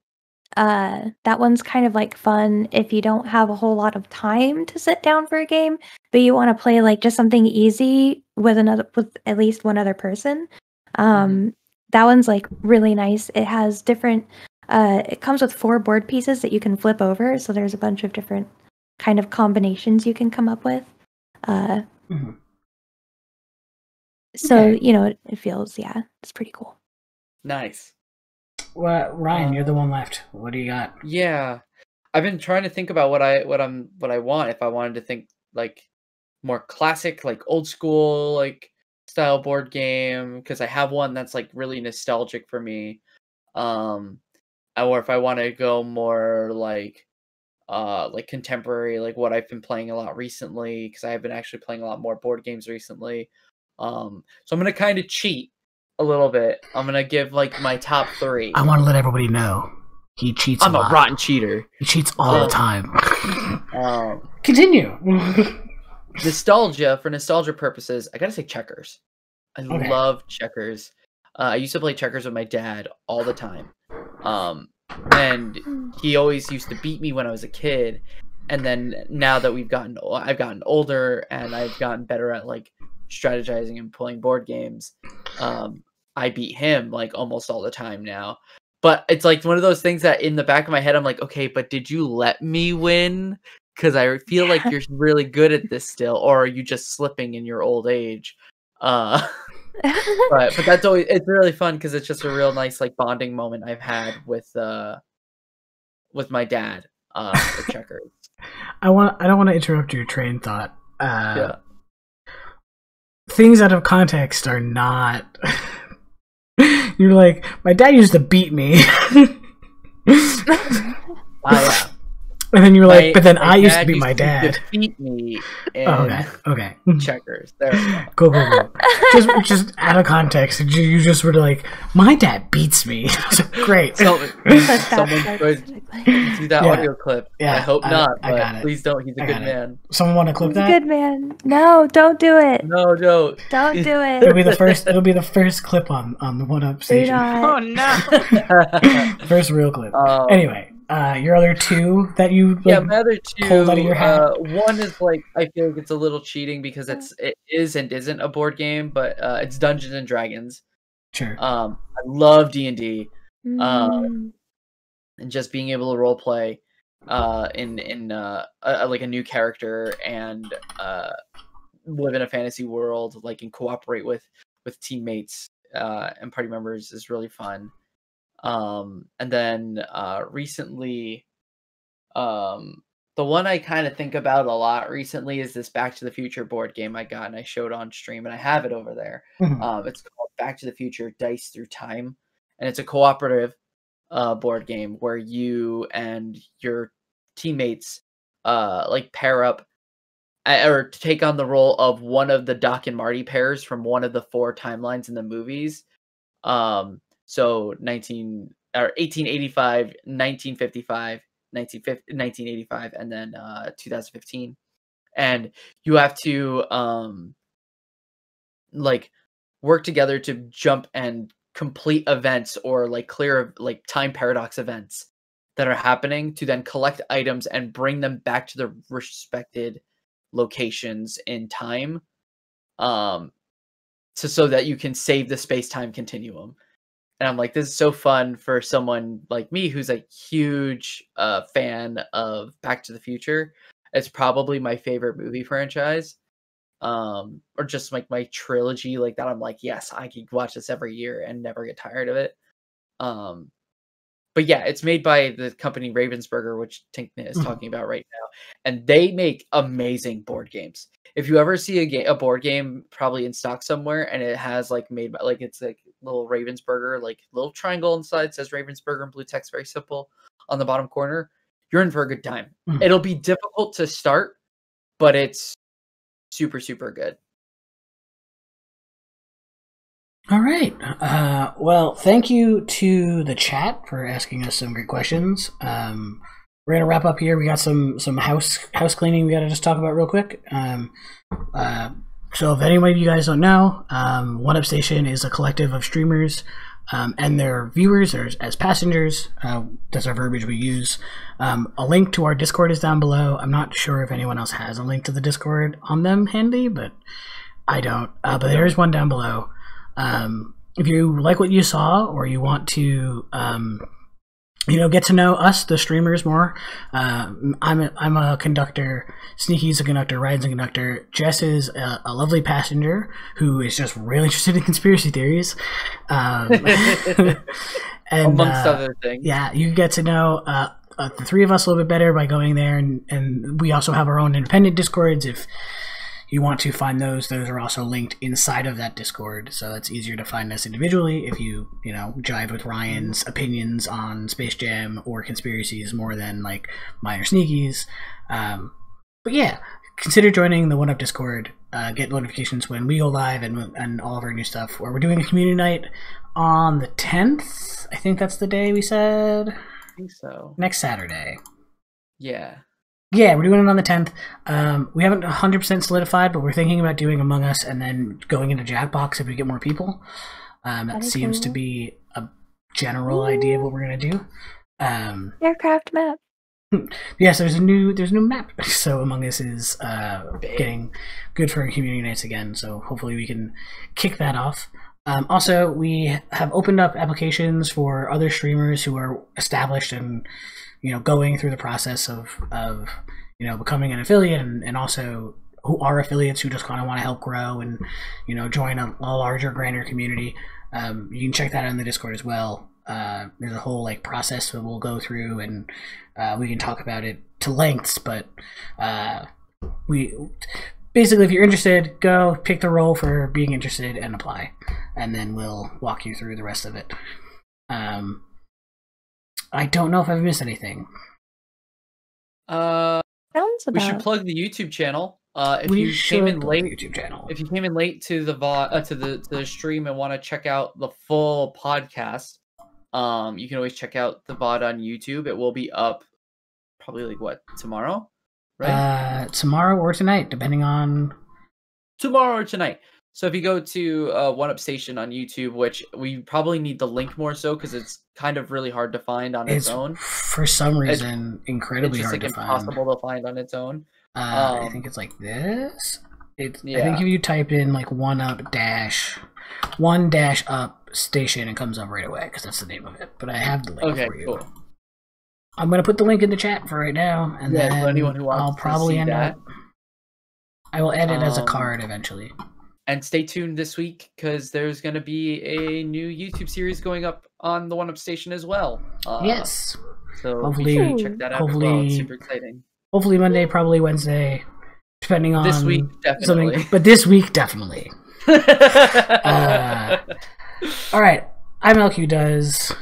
That one's kind of like fun if you don't have a whole lot of time to sit down for a game, but you want to play like just something easy with at least one other person. That one's like really nice. It has different it comes with 4 board pieces that you can flip over, so there's a bunch of different kind of combinations you can come up with. So, it feels, it's pretty cool. Nice. Well, Ryan, you're the one left. What do you got? Yeah, I've been trying to think about what I want. If I wanted to think like more classic, like old school, like style board game, because I have one that's like really nostalgic for me. Or if I want to go more like contemporary, like what I've been playing a lot recently, because I have been actually playing a lot more board games recently. So I'm gonna kind of cheat a little bit. I'm gonna give like my top 3. I want to let everybody know he cheats. I'm a rotten cheater. He cheats all the time. Continue. For nostalgia purposes, I gotta say checkers. I love checkers. I used to play checkers with my dad all the time. And he always used to beat me when I was a kid. And then now that I've gotten older and I've gotten better at like strategizing and playing board games, I beat him like almost all the time now. But it's like one of those things that in the back of my head I'm like, okay, but did you let me win? Because I feel like you're really good at this still, or are you just slipping in your old age? But that's it's really fun because it's just a real nice like bonding moment I've had with my dad with checkers. I don't want to interrupt your train of thought. Things out of context are not. You're like, my dad used to beat me. Yeah. And then you're like, but then I used to be my dad. Beat me. Okay. Checkers. There we go. Go. Just out of context, you just were like, my dad beats me. Great. Someone could do that audio clip. Yeah, I hope not. I got it. Please don't. He's a good man. Someone want to clip that? He's a good man. No, don't do it. No, don't. Don't do it. It'll be the first clip on the One Up station. Oh no. First real clip. Anyway. Your other 2 that you my other 2 pulled out of your hat. One is like I feel like it's a little cheating because it is and isn't a board game, but it's Dungeons and Dragons. Sure. I love D&D. And just being able to role play in like a new character and live in a fantasy world, like, and cooperate with teammates and party members is really fun. And then recently, the one I kind of think about a lot recently is this Back to the Future board game I got and I showed on stream, and I have it over there. It's called Back to the Future Dice Through Time, and it's a cooperative board game where you and your teammates like pair up or take on the role of one of the Doc and Marty pairs from one of the 4 timelines in the movies. So 1885, 1955, 1985, and then 2015. And you have to like work together to jump and complete events or like clear like time paradox events that are happening to then collect items and bring them back to their respected locations in time, so that you can save the space-time continuum. And I'm like, this is so fun for someone like me who's a huge fan of Back to the Future. It's probably my favorite movie franchise, or just like my trilogy like that. I'm like, yes, I could watch this every year and never get tired of it. but yeah, it's made by the company Ravensburger, which Tinknet is talking about right now, and they make amazing board games. If you ever see a board game probably in stock somewhere, and it has like made by like it's like little Ravensburger, like little triangle inside says Ravensburger in blue text, very simple on the bottom corner, you're in for a good time. It'll be difficult to start, but it's super, super good. All right. Well, thank you to the chat for asking us some great questions. We're gonna wrap up here. We got some house cleaning we gotta just talk about real quick. So if anybody of you guys don't know, One Up Station is a collective of streamers and their viewers as passengers. That's our verbiage we use. A link to our Discord is down below. I'm not sure if anyone else has a link to the Discord on them handy, but I don't. But there is one down below. If you like what you saw, or you want to, get to know us, the streamers, more. I'm a conductor. Sneaky's a conductor. Ryan's a conductor. Jess is a lovely passenger who is just really interested in conspiracy theories. And, amongst other things. Yeah, you get to know the three of us a little bit better by going there, and we also have our own independent Discords. If you want to find those are also linked inside of that Discord, so it's easier to find us individually if you jive with Ryan's opinions on Space Jam or conspiracies more than like mine or Sneaky's. But yeah, consider joining the One Up Discord. Get notifications when we go live and all of our new stuff. Where we're doing a community night on the 10th. I think that's the day we said. I think so. Next Saturday. Yeah. Yeah, we're doing it on the 10th. We haven't 100% solidified, but we're thinking about doing Among Us and then going into Jackbox if we get more people. That seems to be a general idea of what we're going to do. Aircraft map. Yes, there's a new map. So Among Us is getting good for community nights again. So hopefully we can kick that off. Also, we have opened up applications for other streamers who are established and going through the process of becoming an affiliate, and also who are affiliates who just kind of want to help grow and join a larger, grander community. You can check that out in the Discord as well. There's a whole process that we'll go through, and we can talk about it to lengths. But we basically, if you're interested, go pick the role for being interested and apply, and then we'll walk you through the rest of it. I don't know if I've missed anything. Sounds about. We should plug the YouTube channel. If We you should came in plug late, the YouTube channel. if you came in late to the to the stream and want to check out the full podcast, you can always check out the VOD on YouTube. It will be up probably tomorrow, right? Tomorrow or tonight, depending on Tomorrow or tonight. So if you go to One Up Station on YouTube, which we probably need the link more so because it's kind of really hard to find on its own. For some reason, incredibly it's just hard to find. impossible to find on its own. I think it's like this. I think Yeah. if you type in one up station, it comes up right away because that's the name of it. But I have the link Okay, for you. cool. I'm gonna put the link in the chat for right now, and Yeah, then for anyone who wants I'll to probably see end that. up. I will add it as a Um, card eventually. And stay tuned this week because there's going to be a new YouTube series going up on the One Up Station as well. Yes. So Hopefully- be sure to check that out as well. It's hopefully- super exciting. Hopefully Monday, probably Wednesday, depending on This week, definitely. something. But this week, definitely. All right, I'm LQ Does.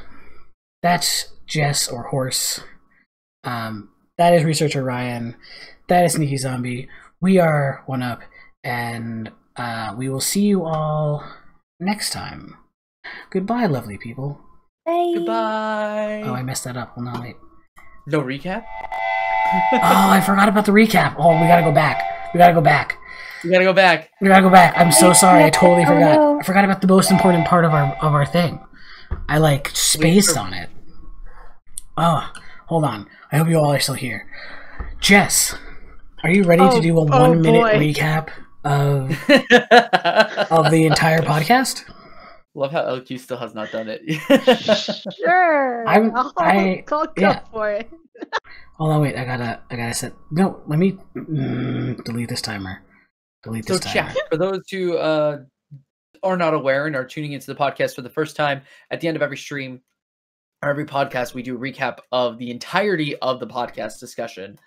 That's Jess or Horse. That is Researcher Ryan. That is Sneaky Zombie. We are One Up, and we will see you all next time. Goodbye, lovely people. Bye. Goodbye. Oh, I messed that up. Well, no, wait. No recap? Oh, I forgot about the recap. Oh, we gotta go back. We gotta go back. You gotta go back. We gotta go back. I'm so sorry. I totally Oh, forgot. no. I forgot about the most important part of our thing. I spaced on it. Oh, hold on. I hope you all are still here. Jess, are you ready to do a 1 minute boy. recap of the entire podcast? Love how LQ still has not done it. Sure. I'll go yeah. for it. Hold on, wait. I gotta set. No, let me delete this timer. Delete So this timer. chat, for those who are not aware and are tuning into the podcast for the first time, at the end of every stream, every podcast, we do a recap of the entirety of the podcast discussion.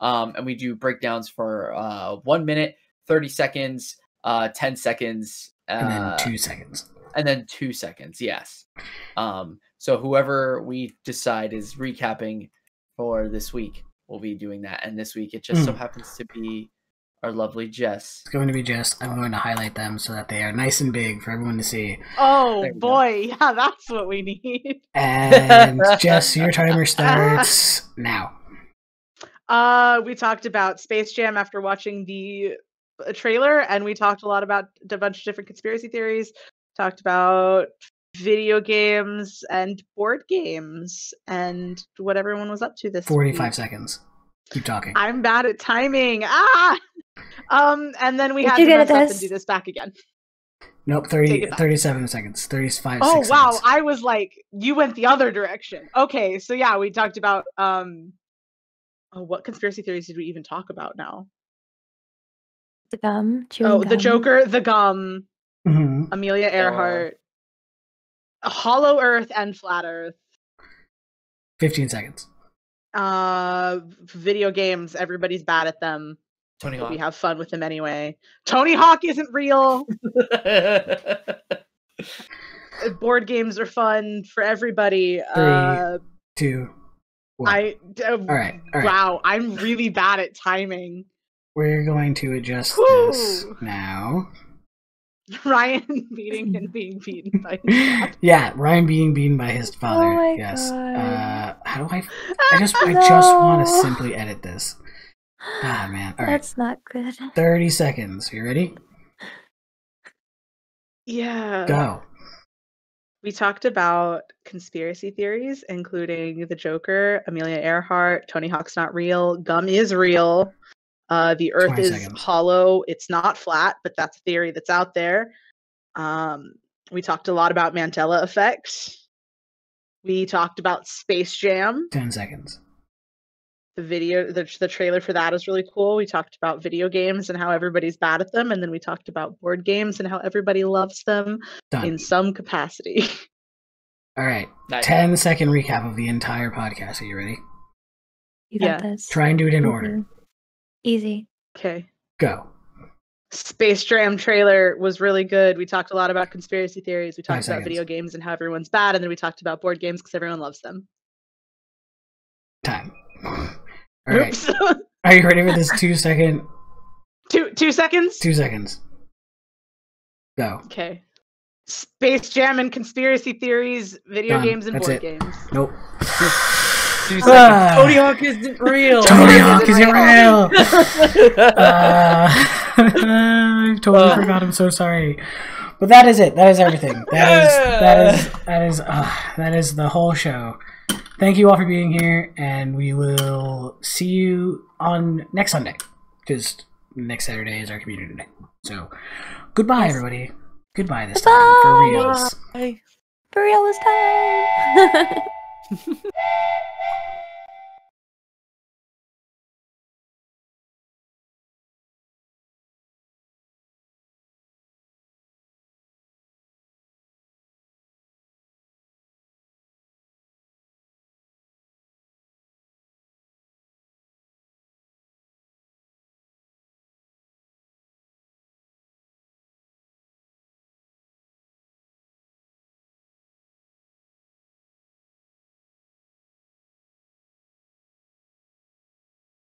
And we do breakdowns for 1 minute, 30 seconds, 10 seconds, and then 2 seconds. And then 2 seconds, yes. So whoever we decide is recapping for this week will be doing that. And this week it just so happens to be our lovely Jess. It's going to be Jess. I'm going to highlight them so that they are nice and big for everyone to see. Oh boy, yeah, that's what we need. And Jess, your timer starts now. We talked about Space Jam after watching the trailer, and we talked a lot about a bunch of different conspiracy theories. Talked about video games and board games and what everyone was up to this 45 week. seconds. Keep talking. I'm bad at timing. And then we had you to good mess at up this? and do this back again. Nope, 37 seconds. 35 Oh 6 wow, seconds. I was like, you went the other direction. Okay, so yeah, we talked about what conspiracy theories did we even talk about now? The gum. Chewing Oh, the gum. Joker, the gum, Mhm. Amelia Earhart, Hollow Earth and Flat Earth. 15 seconds. Video games, everybody's bad at them. Tony but we Hawk. have fun with them anyway. Tony Hawk isn't real. Board games are fun for everybody. 3, 2, 1. All right. Wow, I'm really bad at timing. We're going to adjust Whew. this now. Ryan beating and being beaten by his dad. Yeah, Ryan being beaten by his father. Oh my yes. God. How do I just want to simply edit this. Ah man. All right. That's not good. 30 seconds. You ready? Yeah. Go. We talked about conspiracy theories, including the Joker, Amelia Earhart, Tony Hawk's not real, gum is real, the Earth 20 is seconds. hollow, it's not flat, but that's a theory that's out there. We talked a lot about Mandela effect. We talked about Space Jam. 10 seconds. The trailer for that is really cool. We talked about video games and how everybody's bad at them, and then we talked about board games and how everybody loves them Done. in some capacity. All right. Nice. 10-second recap of the entire podcast. Are you ready? You got Yeah. this. Try and do it in Mhm. order. Easy. Okay. Go. Space Jam trailer was really good. We talked a lot about conspiracy theories. We 5 talked about seconds. video games and how everyone's bad, and then we talked about board games because everyone loves them. Time. All right. Oops. Are you ready for this 2-second? 2 seconds. 2 seconds. Go. Okay. Space Jam and conspiracy theories, video Done. games and That's board it. games. Nope. 2 seconds. Ah. Tony Hawk isn't real. Tony Hawk isn't real. I totally forgot. I'm so sorry. But that is it. That is everything. That is the whole show. Thank you all for being here, and we will see you on next Sunday, because next Saturday is our community day. So, goodbye, everybody. Goodbye this time for reals. For real this time.